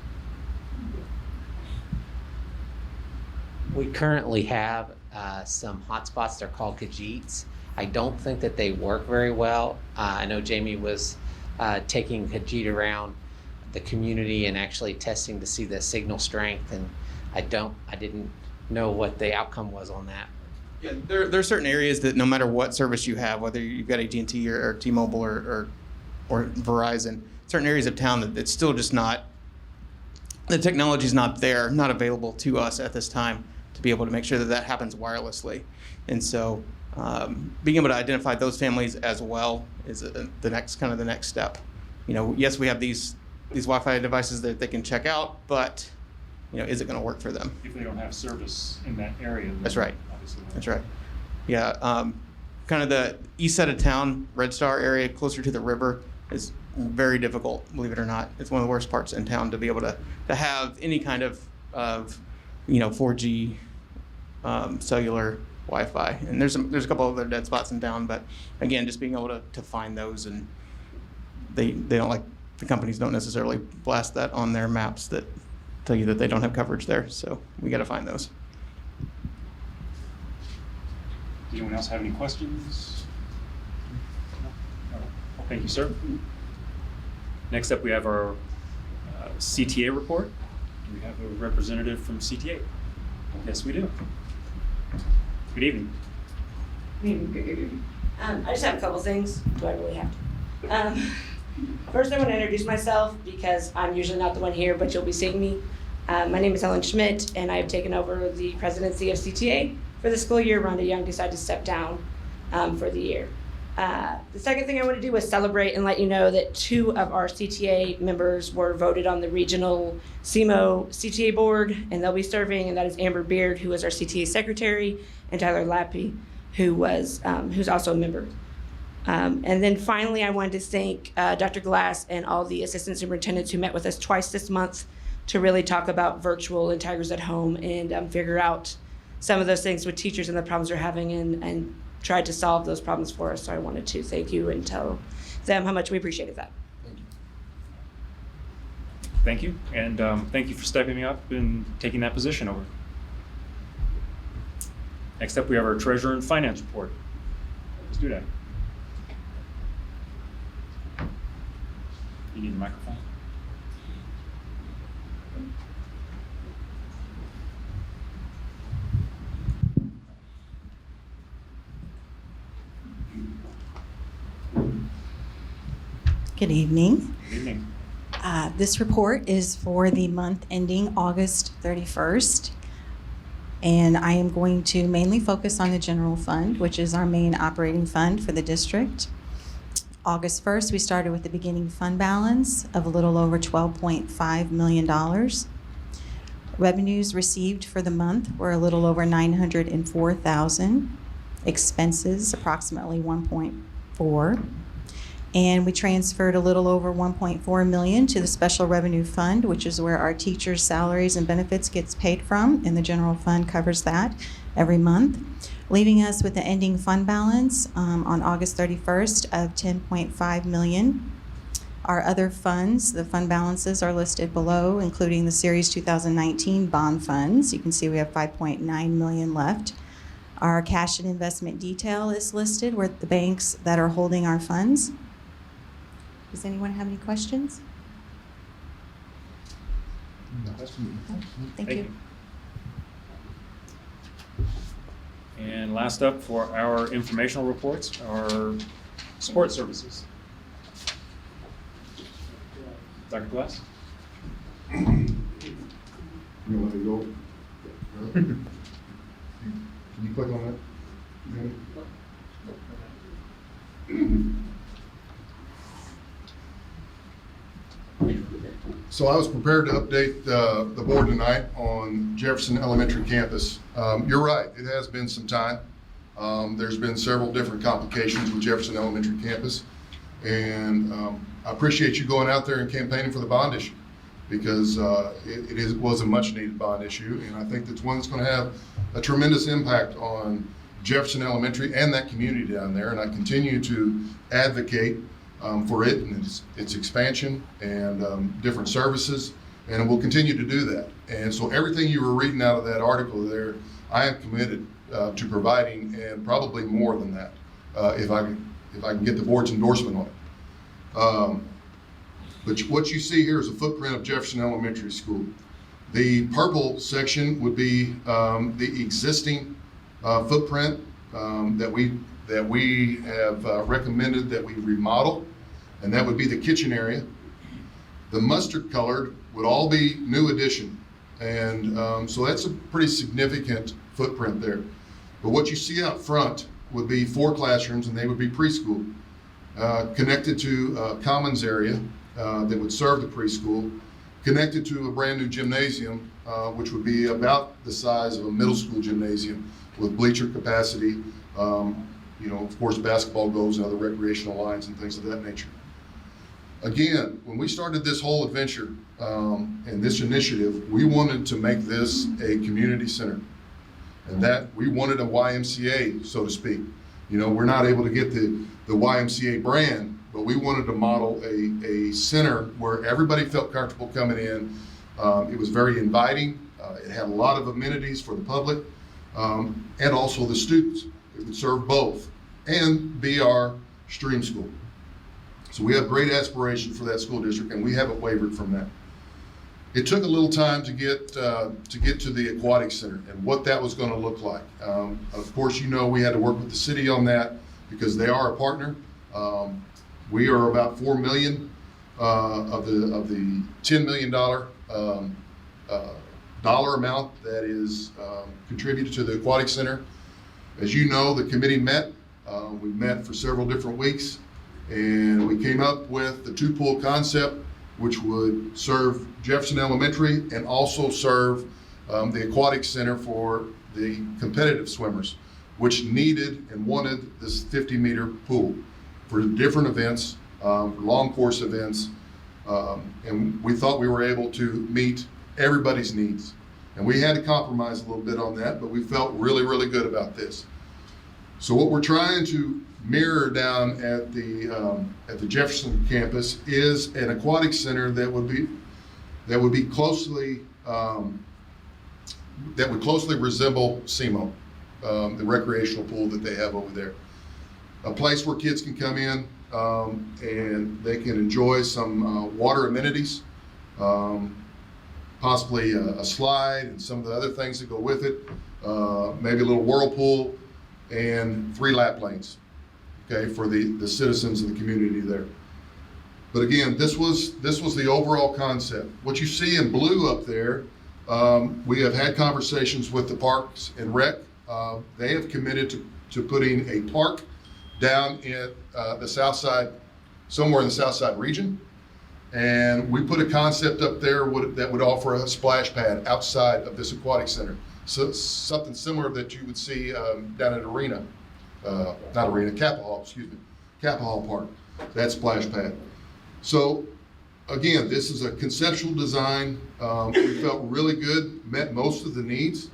We currently have some hotspots. They're called Khajiits. I don't think that they work very well. I know Jamie was taking Khajiit around the community and actually testing to see the signal strength, and I didn't know what the outcome was on that. Yeah, there are certain areas that no matter what service you have, whether you've got AT&T or T-Mobile or Verizon, certain areas of town that it's still just not, the technology's not there, not available to us at this time to be able to make sure that happens wirelessly. And so being able to identify those families as well is the next step. Yes, we have these Wi-Fi devices that they can check out, but is it going to work for them? If they don't have service in that area. That's right. Obviously. That's right. Yeah. Kind of the east side of town, Red Star area, closer to the river, is very difficult, believe it or not. It's one of the worst parts in town to be able to have any kind of 4G cellular Wi-Fi. And there's a couple of other dead spots in town, but again, just being able to find those, and they don't like, the companies don't necessarily blast that on their maps that tell you that they don't have coverage there. So we got to find those. Does anyone else have any questions? No? Thank you, sir. Next up, we have our CTA report. Do we have a representative from CTA? Yes, we do. Good evening. I just have a couple things. Do I really have to? First, I want to introduce myself because I'm usually not the one here, but you'll be seeing me. My name is Helen Schmidt, and I've taken over the presidency of CTA for the school year. Rhonda Young decided to step down for the year. The second thing I want to do is celebrate and let you know that 2 of our CTA members were voted on the regional CMO CTA board, and they'll be serving, and that is Amber Beard, who is our CTA secretary, and Tyler Lappy, who's also a member. And then finally, I wanted to thank Dr. Glass and all the assistant superintendents who met with us twice this month to really talk about virtual and Tigers at Home and figure out some of those things with teachers and the problems they're having, and tried to solve those problems for us. So I wanted to thank you and tell them how much we appreciated that. Thank you, and thank you for stepping up and taking that position over. Next up, we have our treasurer and finance report. Let's do that. You need a microphone? Good evening. Good evening. This report is for the month ending August 31st. And I am going to mainly focus on the general fund, which is our main operating fund for the district. August 1st, we started with the beginning fund balance of a little over $12.5 million. Revenues received for the month were a little over $904,000. Expenses approximately 1.4. And we transferred a little over 1.4 million to the special revenue fund, which is where our teachers' salaries and benefits gets paid from, and the general fund covers that every month, leaving us with the ending fund balance on August 31st of 10.5 million. Our other funds, the fund balances are listed below, including the Series 2019 bond funds. You can see we have 5.9 million left. Our cash and investment detail is listed with the banks that are holding our funds. Does anyone have any questions? Thank you. And last up for our informational reports, our support services. Dr. Glass? You want to let it go? Can you click on that? So I was prepared to update the board tonight on Jefferson Elementary campus. You're right, it has been some time. There's been several different complications with Jefferson Elementary campus. And I appreciate you going out there and campaigning for the bond issue, because it was a much needed bond issue. And I think that's one that's going to have a tremendous impact on Jefferson Elementary and that community down there. And I continue to advocate for it and its expansion and different services, and we'll continue to do that. And so everything you were reading out of that article there, I am committed to providing, and probably more than that, if I can get the board's endorsement on it. But what you see here is a footprint of Jefferson Elementary School. The purple section would be the existing footprint that we have recommended that we remodel, and that would be the kitchen area. The mustard colored would all be new addition, and so that's a pretty significant footprint there. But what you see out front would be 4 classrooms, and they would be preschool, connected to a commons area that would serve the preschool, connected to a brand new gymnasium, which would be about the size of a middle school gymnasium with bleacher capacity, of course, basketball goals and other recreational lines and things of that nature. Again, when we started this whole adventure and this initiative, we wanted to make this a community center, and that we wanted a YMCA, so to speak. We're not able to get the YMCA brand, but we wanted to model a center where everybody felt comfortable coming in. It was very inviting. It had a lot of amenities for the public and also the students. It would serve both and be our stream school. So we have great aspirations for that school district, and we haven't wavered from that. It took a little time to get to the aquatic center and what that was going to look like. Of course, we had to work with the city on that because they are a partner. We are about $4 million of the $10 million dollar amount that is contributed to the aquatic center. As you know, the committee met. We met for several different weeks, and we came up with the 2-pool concept, which would serve Jefferson Elementary and also serve the aquatic center for the competitive swimmers, which needed and wanted this 50-meter pool for different events, for long course events, and we thought we were able to meet everybody's needs. And we had to compromise a little bit on that, but we felt really, really good about this. So what we're trying to mirror down at the Jefferson campus is an aquatic center that would closely resemble SEMO, the recreational pool that they have over there. A place where kids can come in and they can enjoy some water amenities, possibly a slide and some of the other things that go with it, maybe a little whirlpool and 3 lap lanes, okay, for the citizens of the community there. But again, this was the overall concept. What you see in blue up there We have had conversations with the Parks and Rec. They have committed to putting a park down in the south side, somewhere in the south side region. And we put a concept up there that would offer a splash pad outside of this aquatic center. So something similar that you would see down at Capitol Hall, Capitol Hall Park, that splash pad. So again, this is a conceptual design. We felt really good, met most of the needs.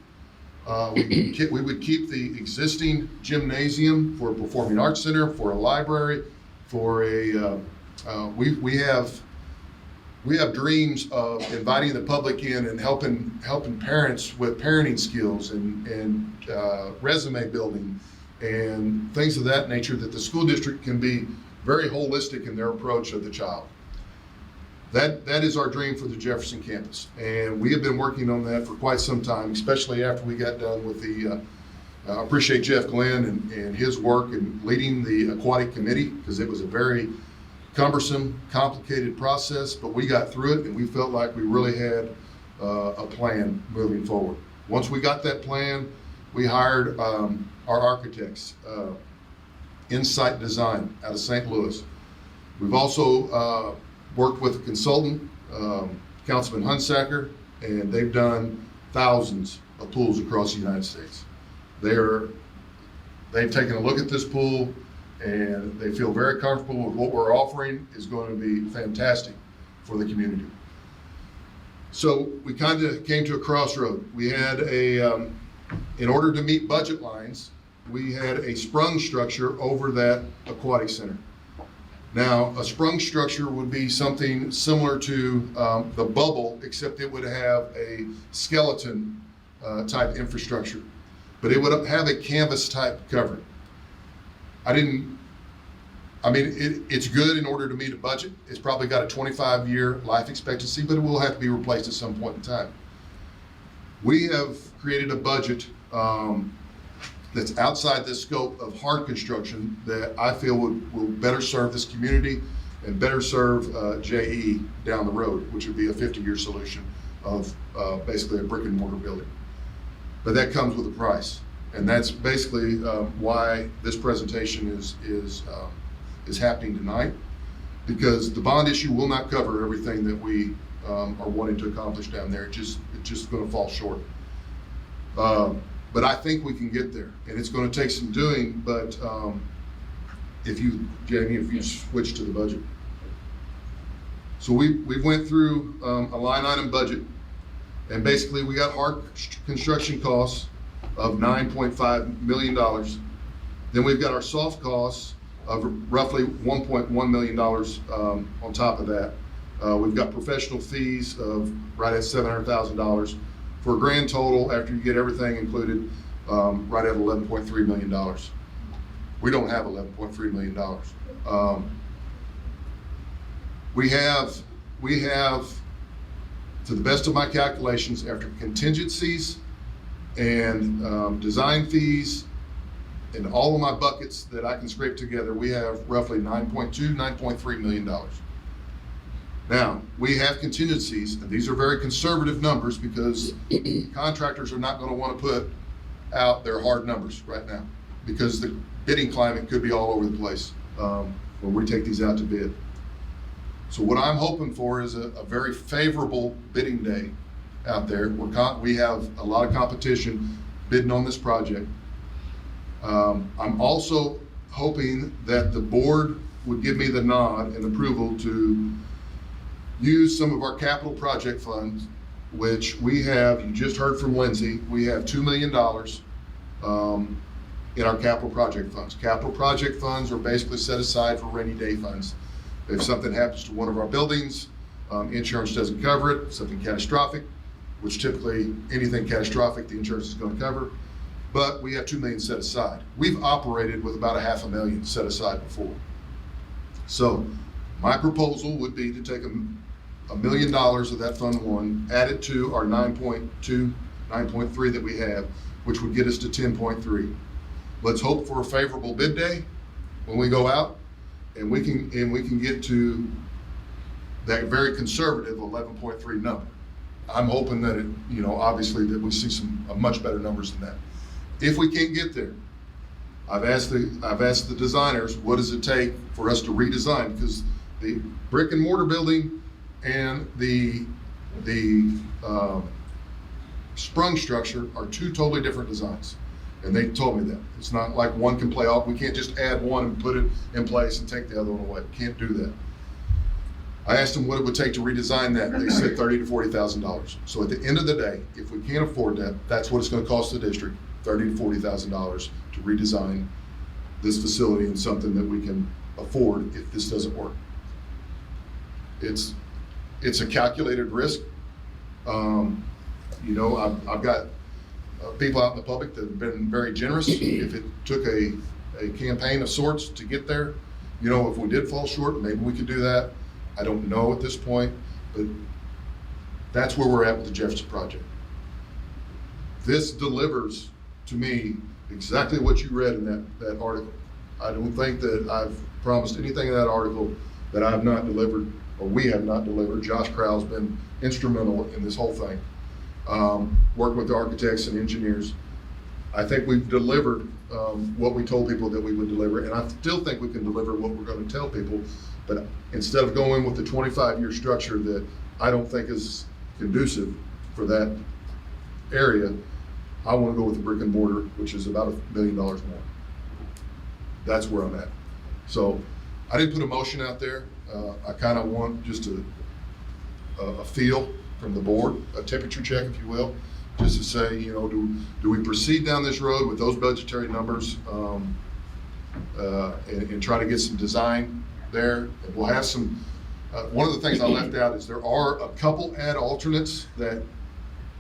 We would keep the existing gymnasium for a performing arts center, for a library, for a, we have dreams of inviting the public in and helping parents with parenting skills and resume building and things of that nature, that the school district can be very holistic in their approach of the child. That is our dream for the Jefferson campus, and we have been working on that for quite some time, especially after we got done with the, I appreciate Jeff Glenn and his work in leading the aquatic committee, because it was a very cumbersome, complicated process, but we got through it and we felt like we really had a plan moving forward. Once we got that plan, we hired our architects, Insight Design out of St. Louis. We've also worked with a consultant, Councilman Hunsacker, and they've done thousands of pools across the United States. They've taken a look at this pool and they feel very comfortable with what we're offering is going to be fantastic for the community. So we kind of came to a crossroad. We had in order to meet budget lines, we had a sprung structure over that aquatic center. Now, a sprung structure would be something similar to the bubble, except it would have a skeleton type infrastructure, but it would have a canvas type covering. It's good in order to meet a budget. It's probably got a 25-year life expectancy, but it will have to be replaced at some point in time. We have created a budget that's outside the scope of hard construction that I feel will better serve this community and better serve JE down the road, which would be a 50-year solution of basically a brick and mortar building. But that comes with a price. And that's basically why this presentation is happening tonight, because the bond issue will not cover everything that we are wanting to accomplish down there. It's just going to fall short. But I think we can get there, and it's going to take some doing. But Jamie, if you switch to the budget. So we went through a line item budget, and basically we got hard construction costs of $9.5 million. Then we've got our soft costs of roughly $1.1 million on top of that. We've got professional fees of right at $700,000 for a grand total, after you get everything included, right at $11.3 million. We don't have $11.3 million. We have, to the best of my calculations, after contingencies and design fees and all of my buckets that I can scrape together, we have roughly $9.3 million. Now, we have contingencies, and these are very conservative numbers because contractors are not going to want to put out their hard numbers right now, because the bidding climate could be all over the place when we take these out to bid. So what I'm hoping for is a very favorable bidding day out there. We have a lot of competition bidding on this project. I'm also hoping that the board would give me the nod and approval to use some of our capital project funds, which we have, you just heard from Lindsay, we have $2 million in our capital project funds. Capital project funds are basically set aside for rainy day funds. If something happens to one of our buildings, insurance doesn't cover it, something catastrophic, which typically anything catastrophic, the insurance is going to cover, but we have $2 million set aside. We've operated with about $500,000 set aside before. So my proposal would be to take $1 million of that Fund 1, add it to our 9.2, 9.3 that we have, which would get us to 10.3. Let's hope for a favorable bid day when we go out, and we can get to that very conservative 11.3 number. I'm hoping that it, obviously that we see much better numbers than that. If we can't get there, I've asked the designers, what does it take for us to redesign? Because the brick and mortar building and the sprung structure are two totally different designs. And they told me that. It's not like one can play off. We can't just add one and put it in place and take the other one away. Can't do that. I asked them what it would take to redesign that. They said $30,000 to $40,000. So at the end of the day, if we can't afford that, that's what it's going to cost the district, $30,000 to $40,000 to redesign this facility in something that we can afford if this doesn't work. It's a calculated risk. I've got people out in the public that have been very generous. If it took a campaign of sorts to get there, if we did fall short, maybe we could do that. I don't know at this point, but that's where we're at with the Jefferson project. This delivers to me exactly what you read in that article. I don't think that I've promised anything in that article that I have not delivered, or we have not delivered. Josh Crowell's been instrumental in this whole thing. Working with the architects and engineers. I think we've delivered what we told people that we would deliver, and I still think we can deliver what we're going to tell people, but instead of going with the 25-year structure that I don't think is conducive for that area, I want to go with the brick and mortar, which is about $1 million more. That's where I'm at. So I didn't put a motion out there. I kind of want just a feel from the board, a temperature check, if you will, just to say, do we proceed down this road with those budgetary numbers and try to get some design there? And we'll have some, one of the things I left out is there are a couple ad alternates that,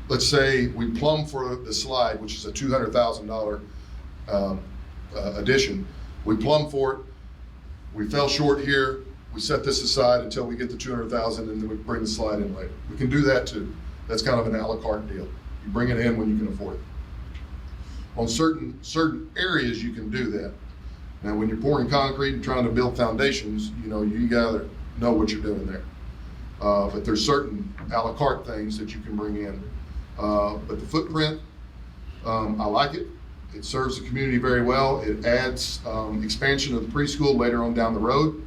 let's say we plumb for the slide, which is a $200,000 addition. We plumb for it, we fell short here, we set this aside until we get the 200,000 and then we bring the slide in later. We can do that too. That's kind of an a la carte deal. You bring it in when you can afford it. On certain areas you can do that. Now when you're pouring concrete and trying to build foundations, you gotta know what you're doing there. But there's certain a la carte things that you can bring in. But the footprint, I like it. It serves the community very well. It adds expansion of the preschool later on down the road.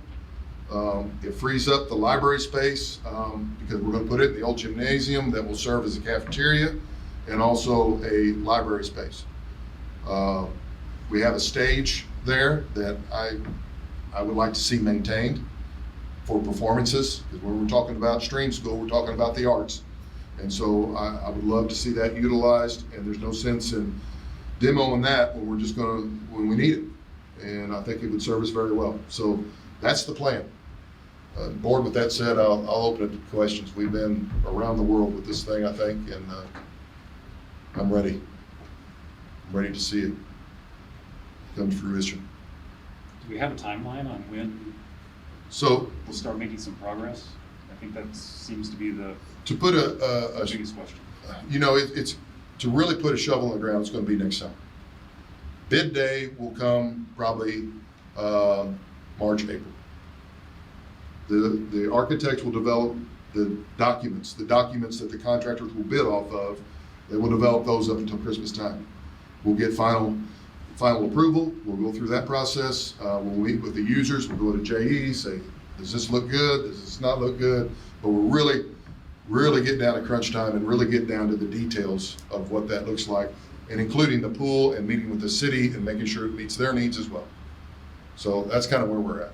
It frees up the library space because we're going to put it in the old gymnasium that will serve as a cafeteria and also a library space. We have a stage there that I would like to see maintained for performances, because when we're talking about stream school, we're talking about the arts. And so I would love to see that utilized, and there's no sense in demoing that when we're just when we need it. And I think it would serve us very well. So that's the plan. Board, with that said, I'll open it to questions. We've been around the world with this thing, I think, and I'm ready. I'm ready to see it come to fruition. Do we have a timeline on when we'll start making some progress? I think that seems to be the biggest question. It's to really put a shovel in the ground, it's going to be next summer. Bid day will come probably March, April. The architects will develop the documents that the contractors will bid off of. They will develop those up until Christmas time. We'll get final approval. We'll go through that process. We'll meet with the users. We'll go to JE, say, does this look good? Does this not look good? But we're really get down to crunch time and really get down to the details of what that looks like, and including the pool and meeting with the city and making sure it meets their needs as well. So that's kind of where we're at.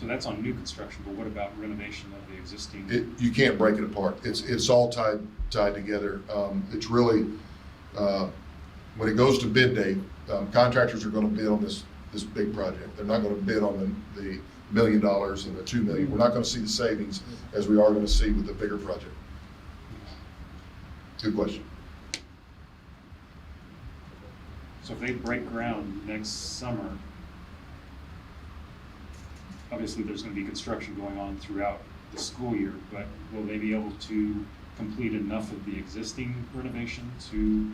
So that's on new construction, but what about renovation of the existing? You can't break it apart. It's all tied together. It's really, when it goes to bid date, contractors are going to bid on this big project. They're not going to bid on the $1 million and the $2 million. We're not going to see the savings as we are going to see with the bigger project. Good question. So if they break ground next summer, obviously there's going to be construction going on throughout the school year, but will they be able to complete enough of the existing renovation to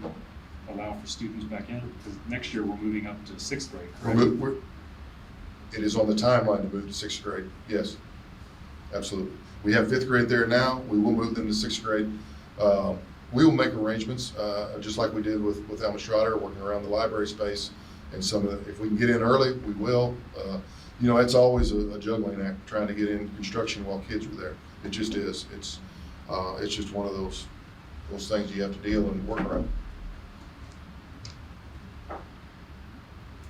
allow for students back in? Because next year we're moving up to 6th grade, correct? It is on the timeline to move to 6th grade, yes. absolutely. We have 5th grade there now. We will move them to 6th grade. We will make arrangements, just like we did with Alma Schroeder, working around the library space. And if we can get in early, we will. You know, it's always a juggling act trying to get in construction while kids are there. It just is. It's just one of those things you have to deal and work around.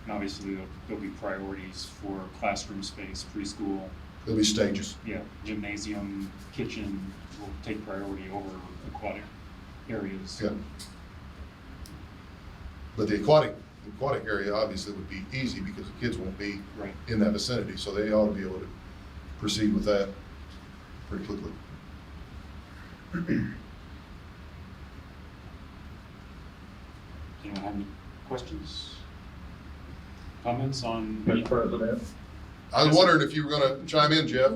And obviously, there'll be priorities for classroom space, preschool. There'll be stages. Yeah, gymnasium, kitchen will take priority over aquatic areas. Yeah. But the aquatic area obviously would be easy because the kids won't be in that vicinity, so they ought to be able to proceed with that pretty quickly. Anyone have any questions? Comments on? Mr. President? I was wondering if you were going to chime in, Jeff.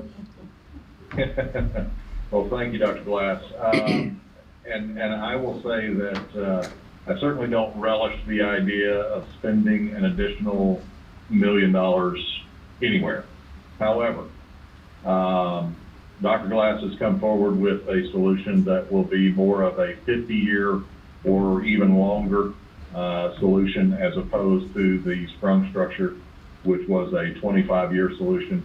Well, thank you, Dr. Glass. And I will say that I certainly don't relish the idea of spending an additional $1 million anywhere. However, Dr. Glass has come forward with a solution that will be more of a 50-year or even longer solution as opposed to the sprung structure, which was a 25-year solution.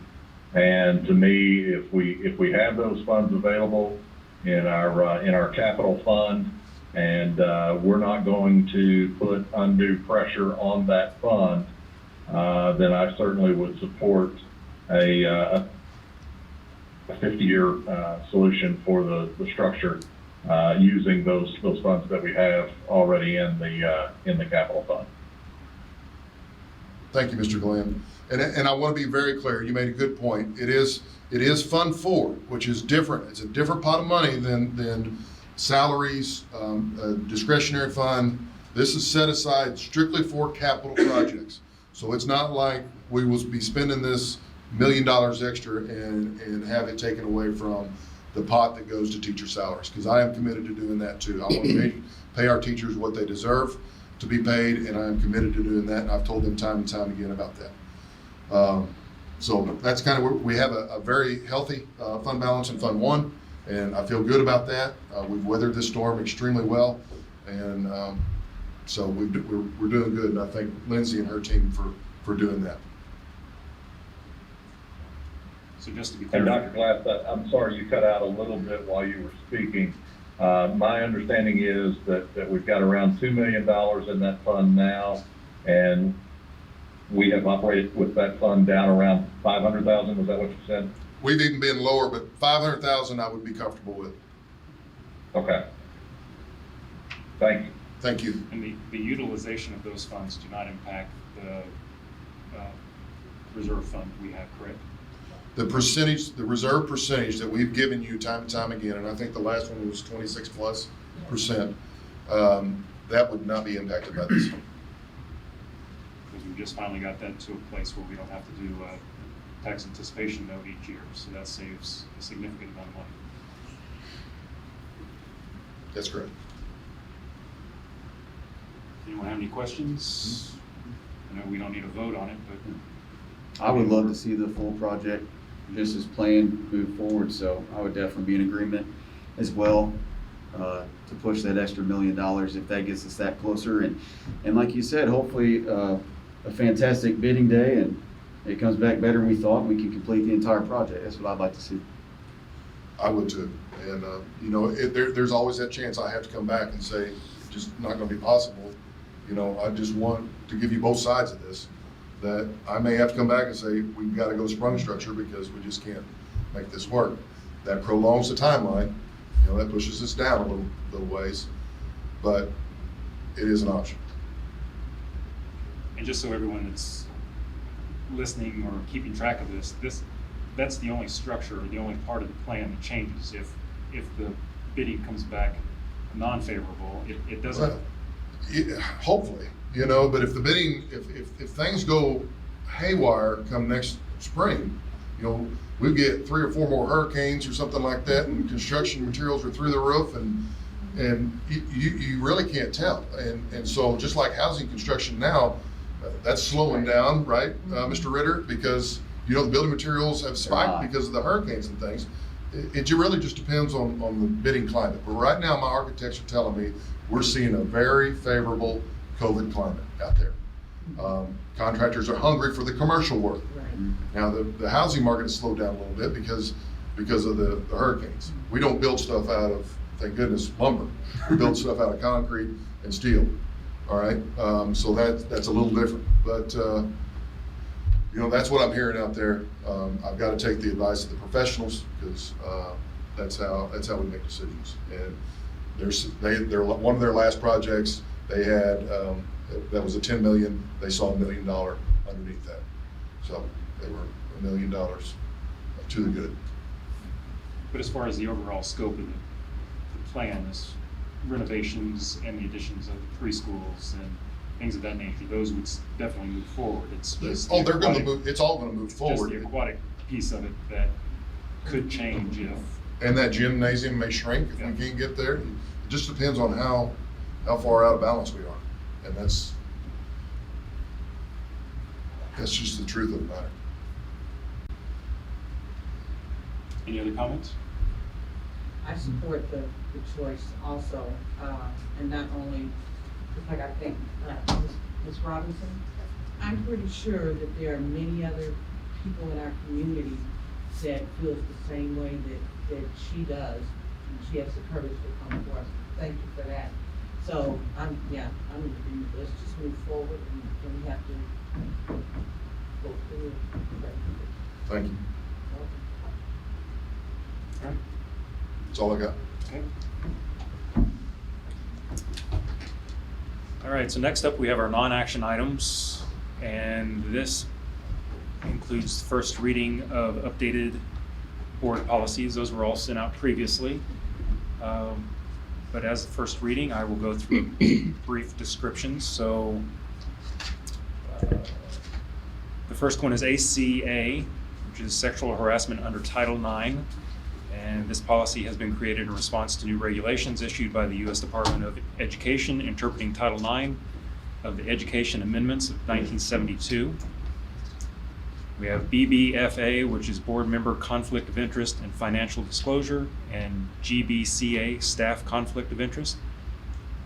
And to me, if we have those funds available in our capital fund, and we're not going to put undue pressure on that fund, then I certainly would support a 50-year solution for the structure using those funds that we have already in the capital fund. Thank you, Mr. Glenn. And I want to be very clear. You made a good point. It is Fund 4, which is different. It's a different pot of money than salaries, discretionary fund. This is set aside strictly for capital projects. So it's not like we will be spending this $1 million extra and have it taken away from the pot that goes to teacher salaries, because I am committed to doing that too. I want to pay our teachers what they deserve to be paid, and I am committed to doing that, and I've told them time and time again about that. So that's kind of where we have a very healthy fund balance in Fund 1, and I feel good about that. We've weathered this storm extremely well, and so we're doing good, and I thank Lindsay and her team for doing that. So just to be clear. And Dr. Glass, I'm sorry you cut out a little bit while you were speaking. My understanding is that we've got around $2 million in that fund now, and we have operated with that fund down around 500,000. Was that what you said? We've even been lower, but 500,000 I would be comfortable with. Okay. Thank you. Thank you. And the utilization of those funds do not impact the reserve fund we have, correct? The reserve percentage that we've given you time and time again, and I think the last one was 26+%, that would not be impacted by this. Because we just finally got that to a place where we don't have to do a tax anticipation note each year, so that saves a significant amount of money. That's correct. Anyone have any questions? I know we don't need a vote on it, but I would love to see the full project just as planned move forward, so I would definitely be in agreement as well to push that extra $1 million if that gets us that closer. And like you said, hopefully a fantastic bidding day and it comes back better than we thought, and we can complete the entire project. That's what I'd like to see. I would too. And you know, there's always that chance I have to come back and say, it's just not going to be possible. You know, I just want to give you both sides of this, that I may have to come back and say, we've got to go sprung structure because we just can't make this work. That prolongs the timeline. You know, that pushes us down a little ways, but it is an option. and just so everyone that's listening or keeping track of that's the only structure or the only part of the plan that changes. If the bidding comes back non-favorable, it doesn't. Hopefully, you know, but if the bidding, if things go haywire come next spring, you know, we get 3 or 4 more hurricanes or something like that, and construction materials are through the roof, and you really can't tell. And so just like housing construction now, that's slowing down, right, Mr. Ritter, because You know, the building materials have spiked because of the hurricanes and things. It really just depends on the bidding climate. But right now, my architects are telling me we're seeing a very favorable COVID climate out there. Contractors are hungry for the commercial work. Now, the housing market has slowed down a little bit because of the hurricanes. We don't build stuff out of, thank goodness, lumber. We build stuff out of concrete and steel. All right, so that's a little different. But you know, that's what I'm hearing out there. I've got to take the advice of the professionals because that's how we make decisions. And they're one of their last projects. They had that was a $10 million. They saw $1 million underneath that, so they were $1 million to the good. But as far as the overall scope of the plan, is renovations and the additions of preschools and things of that nature, those would definitely move forward. It's just they're going to move. It's all going to move forward. Just the aquatic piece of it that could change if. And that gymnasium may shrink if we can't get there. It just depends on how far out of balance we are, and that's just the truth of the matter. Any other comments? I support the choice also, and not only, just like I think Ms. Robinson, I'm pretty sure that there are many other people in our community that feels the same way that she does, and she has the courage to come forth. Thank you for that. So I'm in agreement. Let's just move forward, and we have to go through it. Thank you. All right. That's all I got. Okay. All right, so next up we have our non-action items, and this includes the first reading of updated board policies. Those were all sent out previously. But as the first reading, I will go through brief descriptions. So the first one is ACA, which is sexual harassment under Title IX. And this policy has been created in response to new regulations issued by the U.S. Department of Education interpreting Title IX of the Education Amendments of 1972. We have BBFA, which is Board Member Conflict of Interest and Financial Disclosure, and GBCA, Staff Conflict of Interest.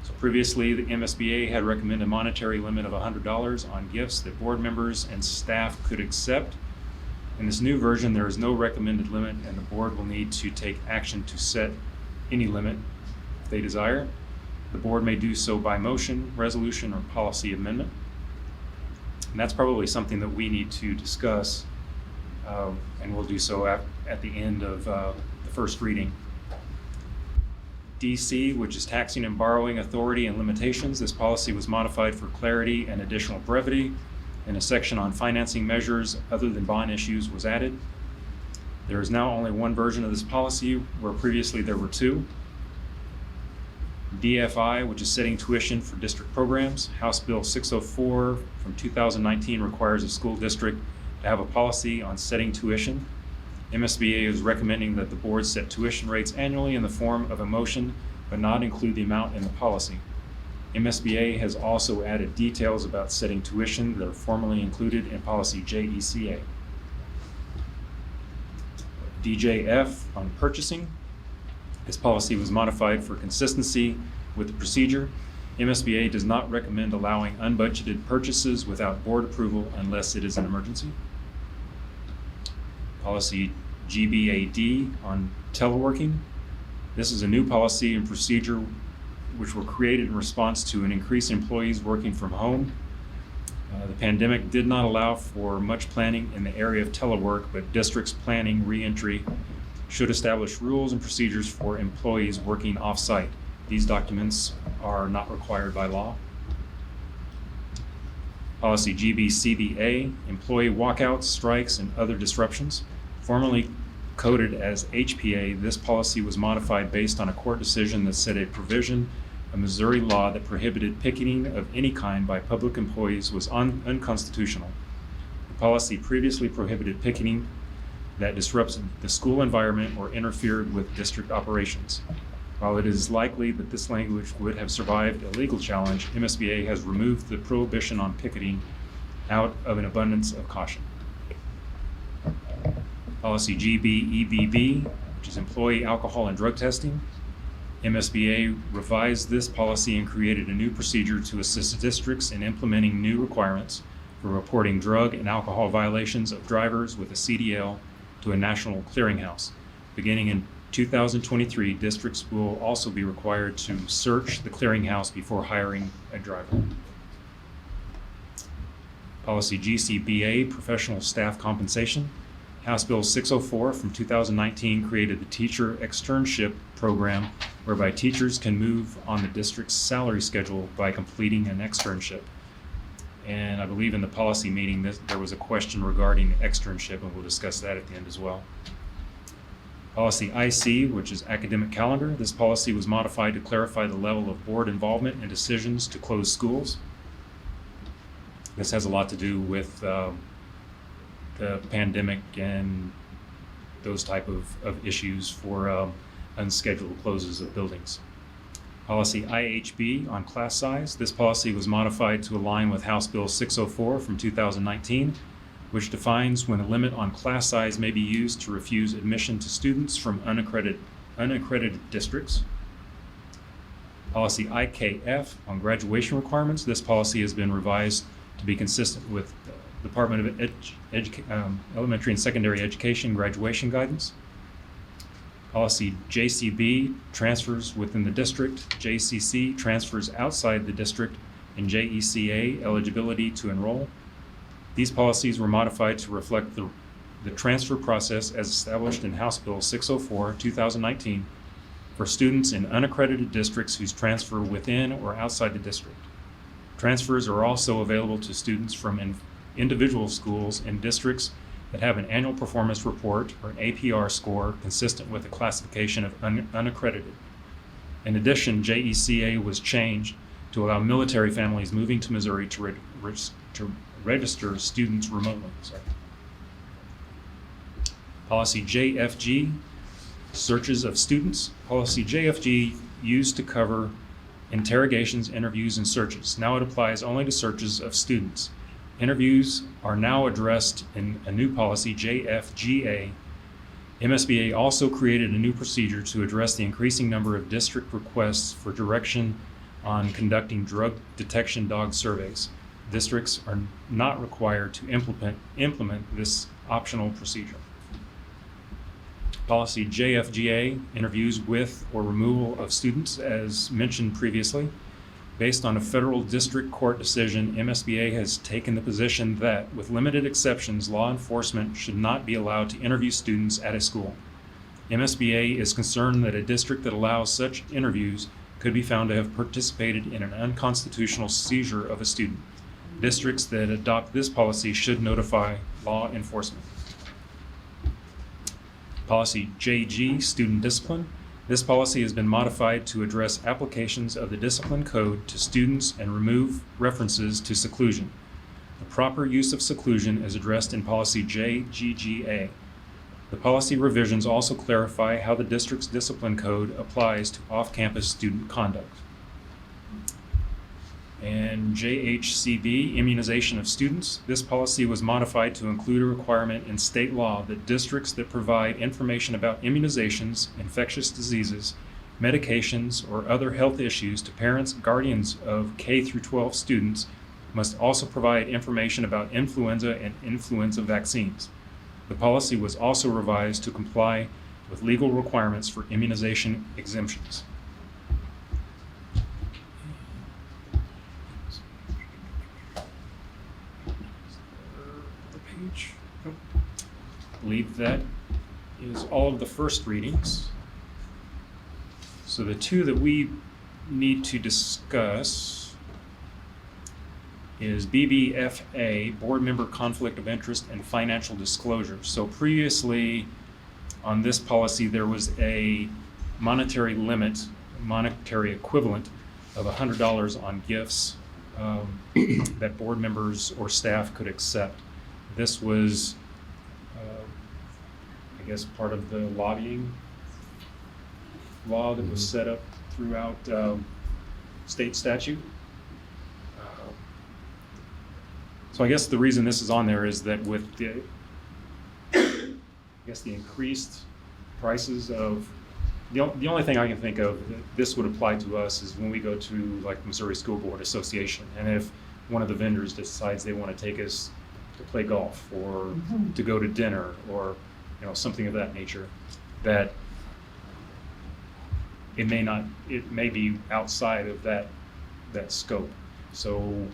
So previously, the MSBA had recommended a monetary limit of $100 on gifts that board members and staff could accept. In this new version, there is no recommended limit, and the board will need to take action to set any limit if they desire. The board may do so by motion, resolution, or policy amendment. And that's probably something that we need to discuss, and we'll do so at the end of the first reading. DC, which is taxing and borrowing authority and limitations. This policy was modified for clarity and additional brevity, and a section on financing measures other than bond issues was added. There is now only one version of this policy, where previously there were two. DFI, which is setting tuition for district programs. House Bill 604 from 2019 requires a school district to have a policy on setting tuition. MSBA is recommending that the board set tuition rates annually in the form of a motion, but not include the amount in the policy. MSBA has also added details about setting tuition that are formally included in policy JECA. DJF on purchasing. This policy was modified for consistency with the procedure. MSBA does not recommend allowing unbudgeted purchases without board approval unless it is an emergency. Policy GBAD on teleworking. This is a new policy and procedure which were created in response to an increase in employees working from home. The pandemic did not allow for much planning in the area of telework, but districts planning re-entry should establish rules and procedures for employees working off-site. These documents are not required by law. Policy GBCBA, employee walkouts, strikes, and other disruptions. Formerly coded as HPA, this policy was modified based on a court decision that said a provision of Missouri law that prohibited picketing of any kind by public employees was unconstitutional. The policy previously prohibited picketing that disrupts the school environment or interfered with district operations. While it is likely that this language would have survived a legal challenge, MSBA has removed the prohibition on picketing out of an abundance of caution. Policy GBEBB, which is employee alcohol and drug testing. MSBA revised this policy and created a new procedure to assist districts in implementing new requirements for reporting drug and alcohol violations of drivers with a CDL to a national clearinghouse. Beginning in 2023, districts will also be required to search the clearinghouse before hiring a driver. Policy GCBA, professional staff compensation. House Bill 604 from 2019 created the teacher externship program whereby teachers can move on the district's salary schedule by completing an externship. And I believe in the policy meeting there was a question regarding externship, and we'll discuss that at the end as well. Policy IC, which is academic calendar. This policy was modified to clarify the level of board involvement in decisions to close schools. This has a lot to do with the pandemic and those type of issues for unscheduled closes of buildings. Policy IHB on class size. This policy was modified to align with House Bill 604 from 2019, which defines when a limit on class size may be used to refuse admission to students from unaccredited districts. Policy IKF on graduation requirements. This policy has been revised to be consistent with Department of Elementary and Secondary Education graduation guidance. Policy JCB, transfers within the district. JCC, transfers outside the district. And JECA, eligibility to enroll. These policies were modified to reflect the transfer process as established in House Bill 604, 2019 for students in unaccredited districts whose transfer within or outside the district. Transfers are also available to students from individual schools in districts that have an annual performance report or an APR score consistent with the classification of unaccredited. In addition, JECA was changed to allow military families moving to Missouri to register students remotely. Policy JFG, searches of students. Policy JFG used to cover interrogations, interviews, and searches. Now it applies only to searches of students. Interviews are now addressed in a new policy, JFGA. MSBA also created a new procedure to address the increasing number of district requests for direction on conducting drug detection dog surveys. Districts are not required to implement this optional procedure. Policy JFGA, interviews with or removal of students, as mentioned previously. Based on a federal district court decision, MSBA has taken the position that, with limited exceptions, law enforcement should not be allowed to interview students at a school. MSBA is concerned that a district that allows such interviews could be found to have participated in an unconstitutional seizure of a student. Districts that adopt this policy should notify law enforcement. Policy JG, student discipline. This policy has been modified to address applications of the discipline code to students and remove references to seclusion. The proper use of seclusion is addressed in policy JGGA. The policy revisions also clarify how the district's discipline code applies to off-campus student conduct. And JHCB, immunization of students. This policy was modified to include a requirement in state law that districts that provide information about immunizations, infectious diseases, medications, or other health issues to parents, guardians of K through 12 students must also provide information about influenza and influenza vaccines. The policy was also revised to comply with legal requirements for immunization exemptions. I believe that is all of the first readings. So the two that we need to discuss is BBFA, Board Member Conflict of Interest and Financial Disclosure. So previously on this policy, there was a monetary limit, monetary equivalent of $100 on gifts that board members or staff could accept. This was I guess part of the lobbying law that was set up throughout state statute. So I guess the reason this is on there is that with the guess the increased prices of, the only thing I can think of that this would apply to us is when we go to like Missouri School Board Association, and if one of the vendors decides they want to take us to play golf or to go to dinner or something of that nature, that it may be outside of that scope. So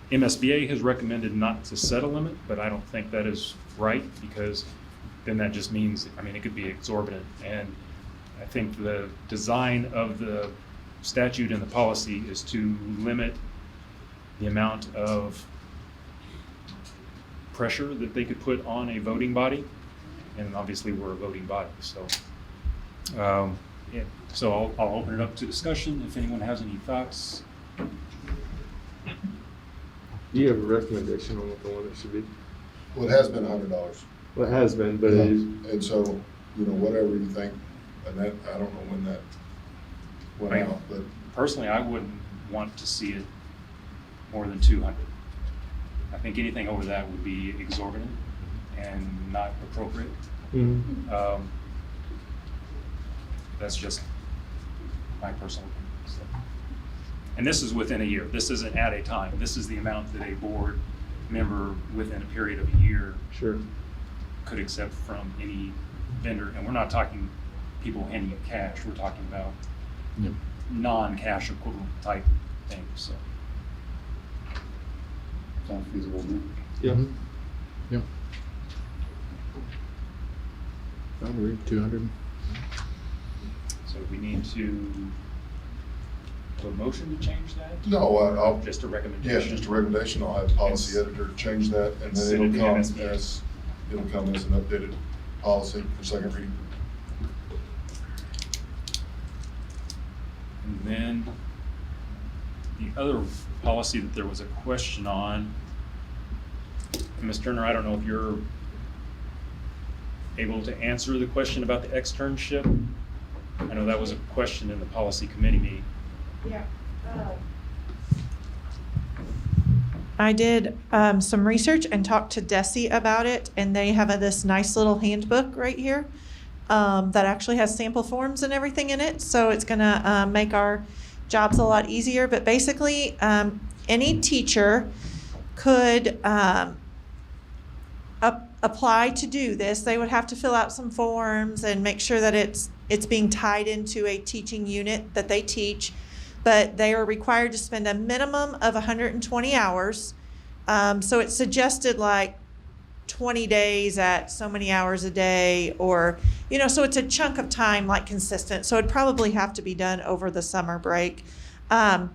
MSBA has recommended not to set a limit, but I don't think that is right, because then that just means, it could be exorbitant. And I think the design of the statute and the policy is to limit the amount of pressure that they could put on a voting body. And obviously we're a voting body, so. Yeah. So I'll open it up to discussion if anyone has any thoughts. Do you have a recommendation on what the limit should be? Well, it has been $100. Well, it has been, but it is. And so, whatever you think, and that, I don't know when that went out, but. Personally, I wouldn't want to see it more than 200. I think anything over that would be exorbitant and not appropriate. Mm-hmm. That's just my personal opinion. So. And this is within a year. This isn't at a time. This is the amount that a board member within a period of a year could accept from any vendor. And we're not talking people handing you cash. We're talking about non-cash equivalent type things. So. Sounds feasible, man. Yep. Yep. I agree, 200. So we need to have a motion to change that? No, I'll. Just a recommendation? Yeah, just a recommendation. I'll have the policy editor change that, and then it'll come as an updated policy for second reading. And then the other policy that there was a question on, Ms. Turner, I don't know if you're able to answer the question about the externship. I know that was a question in the policy committee meeting. Yeah. I did some research and talked to DESE about it, and they have this nice little handbook right here that actually has sample forms and everything in it. So it's going to make our jobs a lot easier. But basically, any teacher could apply to do this. They would have to fill out some forms and make sure that it's being tied into a teaching unit that they teach. But they are required to spend a minimum of 120 hours. So it suggested like 20 days at so many hours a day, or, so it's a chunk of time, like consistent. So it'd probably have to be done over the summer break. And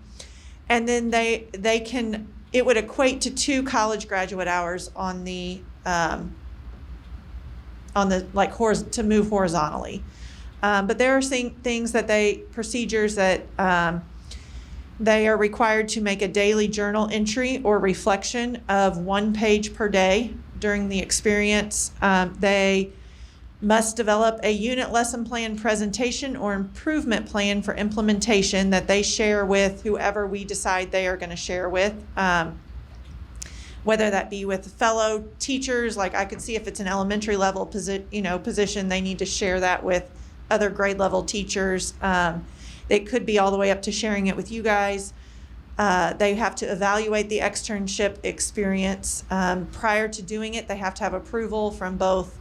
then it would equate to 2 college graduate hours on the to move horizontally. But there are procedures that they are required to make a daily journal entry or reflection of 1 page per day during the experience. They must develop a unit lesson plan presentation or improvement plan for implementation that they share with whoever we decide they are going to share with. Whether that be with fellow teachers, like I could see if it's an elementary level position, they need to share that with other grade level teachers. It could be all the way up to sharing it with you guys. They have to evaluate the externship experience. Prior to doing it, they have to have approval from both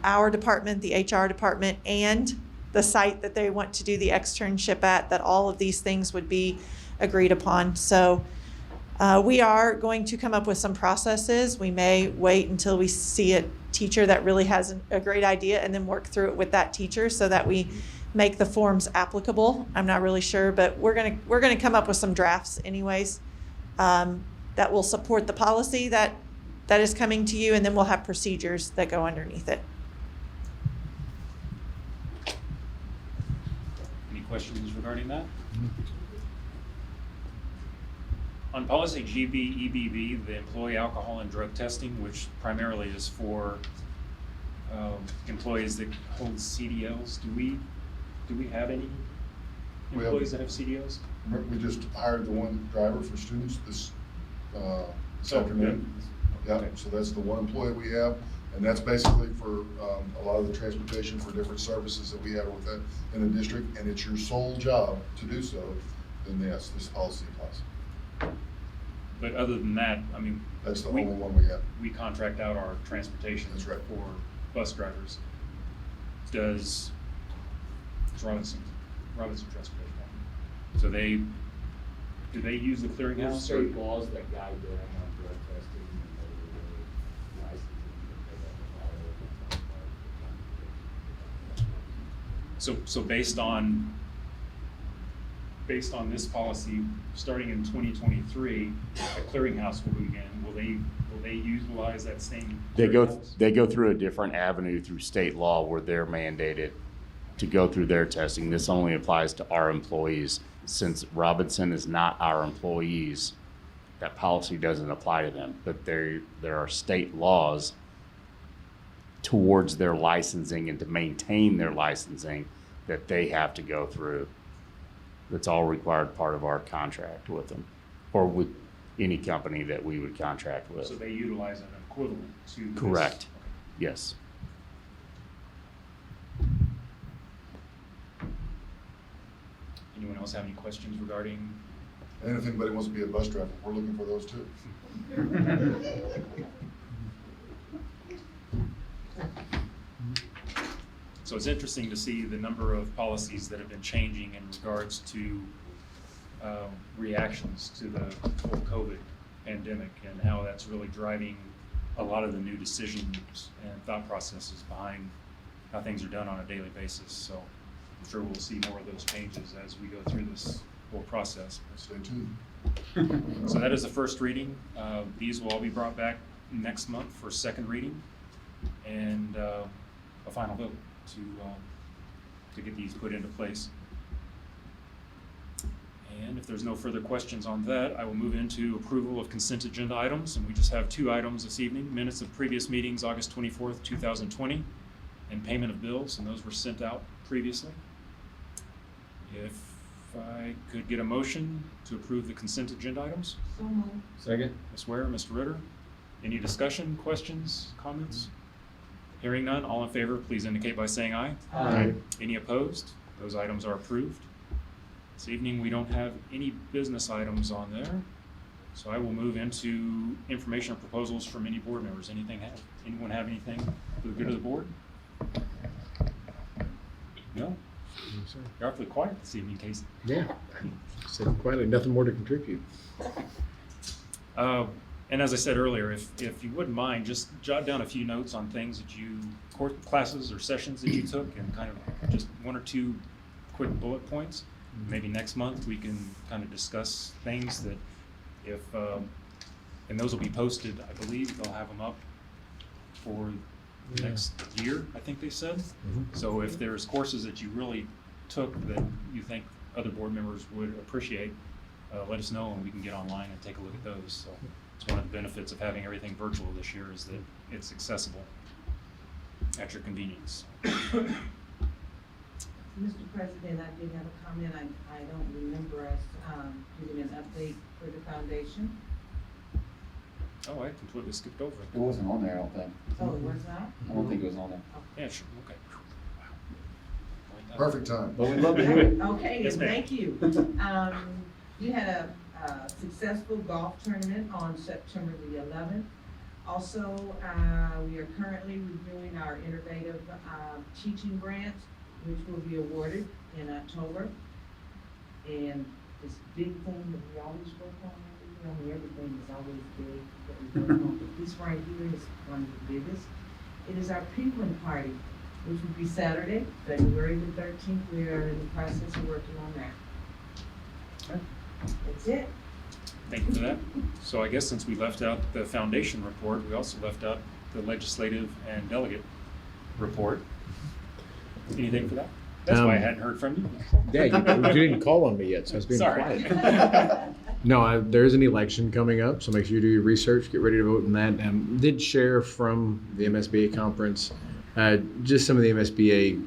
our department, the HR department, and the site that they want to do the externship at, that all of these things would be agreed upon. So we are going to come up with some processes. We may wait until we see a teacher that really has a great idea and then work through it with that teacher so that we make the forms applicable. I'm not really sure, but we're gonna come up with some drafts anyways that will support the policy that is coming to you, and then we'll have procedures that go underneath it. Any questions regarding that? On policy GBEBB, the employee alcohol and drug testing, which primarily is for employees that hold CDLs, do we have any employees that have CDLs? We just hired the one driver for students this afternoon. Yeah, so that's the one employee we have. And that's basically for a lot of the transportation for different services that we have within in the district, and it's your sole job to do so, then yes, this policy applies. But other than that, I mean. That's the only one we have. We contract out our transportation. That's right. For bus drivers. Does Robinson Transportation? So do they use the There's clearinghouse? state laws that guide them on drug testing and licensing that they have to follow. So based on this policy, starting in 2023, a clearinghouse will begin. Will they utilize that same? They clearinghouse? go through a different avenue through state law where they're mandated to go through their testing. This only applies to our employees. Since Robinson is not our employees, that policy doesn't apply to them. But there are state laws towards their licensing and to maintain their licensing that they have to go through. That's all required part of our contract with them, or with any company that we would contract with. So they utilize an equivalent to this? Correct. Yes. Anyone else have any questions regarding? And if anybody wants to be a bus driver, we're looking for those too. So it's interesting to see the number of policies that have been changing in regards to reactions to the whole COVID pandemic and how that's really driving a lot of the new decisions and thought processes behind how things are done on a daily basis. So I'm sure we'll see more of those changes as we go through this whole process. Stay tuned. So that is the first reading. These will all be brought back next month for second reading and a final vote to get these put into place. And if there's no further questions on that, I will move into approval of consent agenda items. And we just have 2 items this evening: minutes of previous meetings, August 24th, 2020, and payment of bills, and those were sent out previously. If I could get a motion to approve the consent agenda items. So moved. Second. Ms. Ware, Mr. Ritter. Any discussion, questions, comments? Hearing none, all in favor, please indicate by saying aye. Aye. Any opposed? Those items are approved. This evening, we don't have any business items on there, so I will move into information or proposals from any board members. Anyone have anything for the good of the board? No? You're awfully quiet this evening, Casey. Yeah. Said quietly, nothing more to contribute. And as I said earlier, if you wouldn't mind, just jot down a few notes on things that classes or sessions that you took, and kind of just 1 or 2 quick bullet points. Maybe next month we can kind of discuss things that and those will be posted, I believe they'll have them up for the next year, I think they said. So if there's courses that you really took that you think other board members would appreciate, let us know and we can get online and take a look at those. So it's one of the benefits of having everything virtual this year is that it's accessible at your convenience. Mr. President, I did have a comment. I don't remember us giving an update for the foundation. Oh, I completely skipped over it. It wasn't on there, I don't think. Oh, it was not? I don't think it was on there. Yeah, sure, okay. Perfect time. Well, we'd love to hear it. Okay, Yes, and ma'am. thank you. You had a successful golf tournament on September the 11th. Also, we are currently reviewing our innovative teaching grant, which will be awarded in October. And this big thing that we always work on, everything is always big that we work on, but this right here is one of the biggest. It is our penguin party, which will be Saturday, February the 13th. We are in the process of working on that. Okay. That's it. Thank you for that. So I guess since we left out the foundation report, we also left out the legislative and delegate report. Anything for that? That's why I hadn't heard from you. Yeah, you didn't call on me yet, so I was being Sorry. quiet. No, there is an election coming up, so make sure you do your research, get ready to vote in that. Did share from the MSBA conference, just some of the MSBA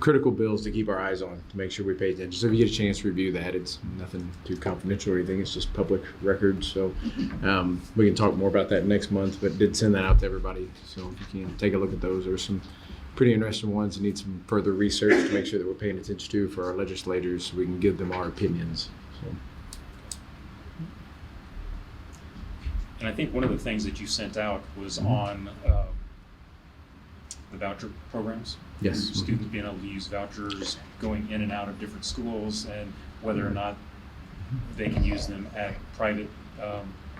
critical bills to keep our eyes on, to make sure we pay attention. So if you get a chance to review that, it's nothing too confidential or anything. It's just public record. So we can talk more about that next month, but did send that out to everybody. So if you can take a look at those. There's some pretty interesting ones that need some further research to make sure that we're paying attention to for our legislators so we can give them our opinions. So. And I think one of the things that you sent out was on the voucher programs. Yes. Students being able to use vouchers going in and out of different schools and whether or not they can use them at private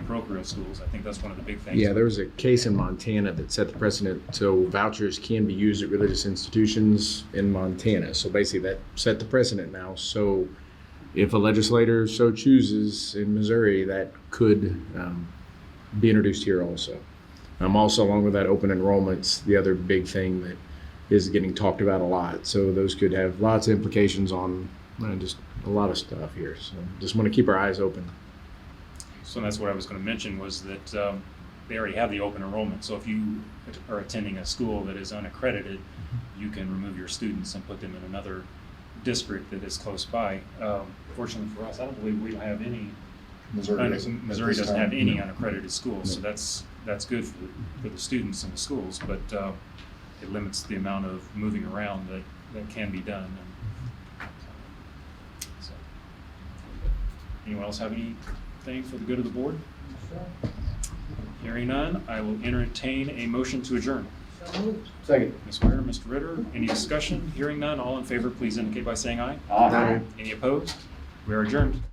parochial schools. I think that's one of the big things. Yeah, there was a case in Montana that set the precedent. So vouchers can be used at religious institutions in Montana. So basically that set the precedent now. So if a legislator so chooses in Missouri, that could be introduced here also. Also, along with that, open enrollment's the other big thing that is getting talked about a lot. So those could have lots of implications on just a lot of stuff here. So just want to keep our eyes open. So that's what I was going to mention was that they already have the open enrollment. So if you are attending a school that is unaccredited, you can remove your students and put them in another district that is close by. Fortunately for us, I don't believe we have any. Missouri doesn't have any unaccredited schools, so that's good for the students and the schools, but it limits the amount of moving around that can be done. So, anyone else have anything for the good of the board? Hearing none, I will entertain a motion to adjourn. Second. Ms. Ware, Mr. Ritter, any discussion? Hearing none, all in favor, please indicate by saying aye. Aye. Any opposed? We are adjourned.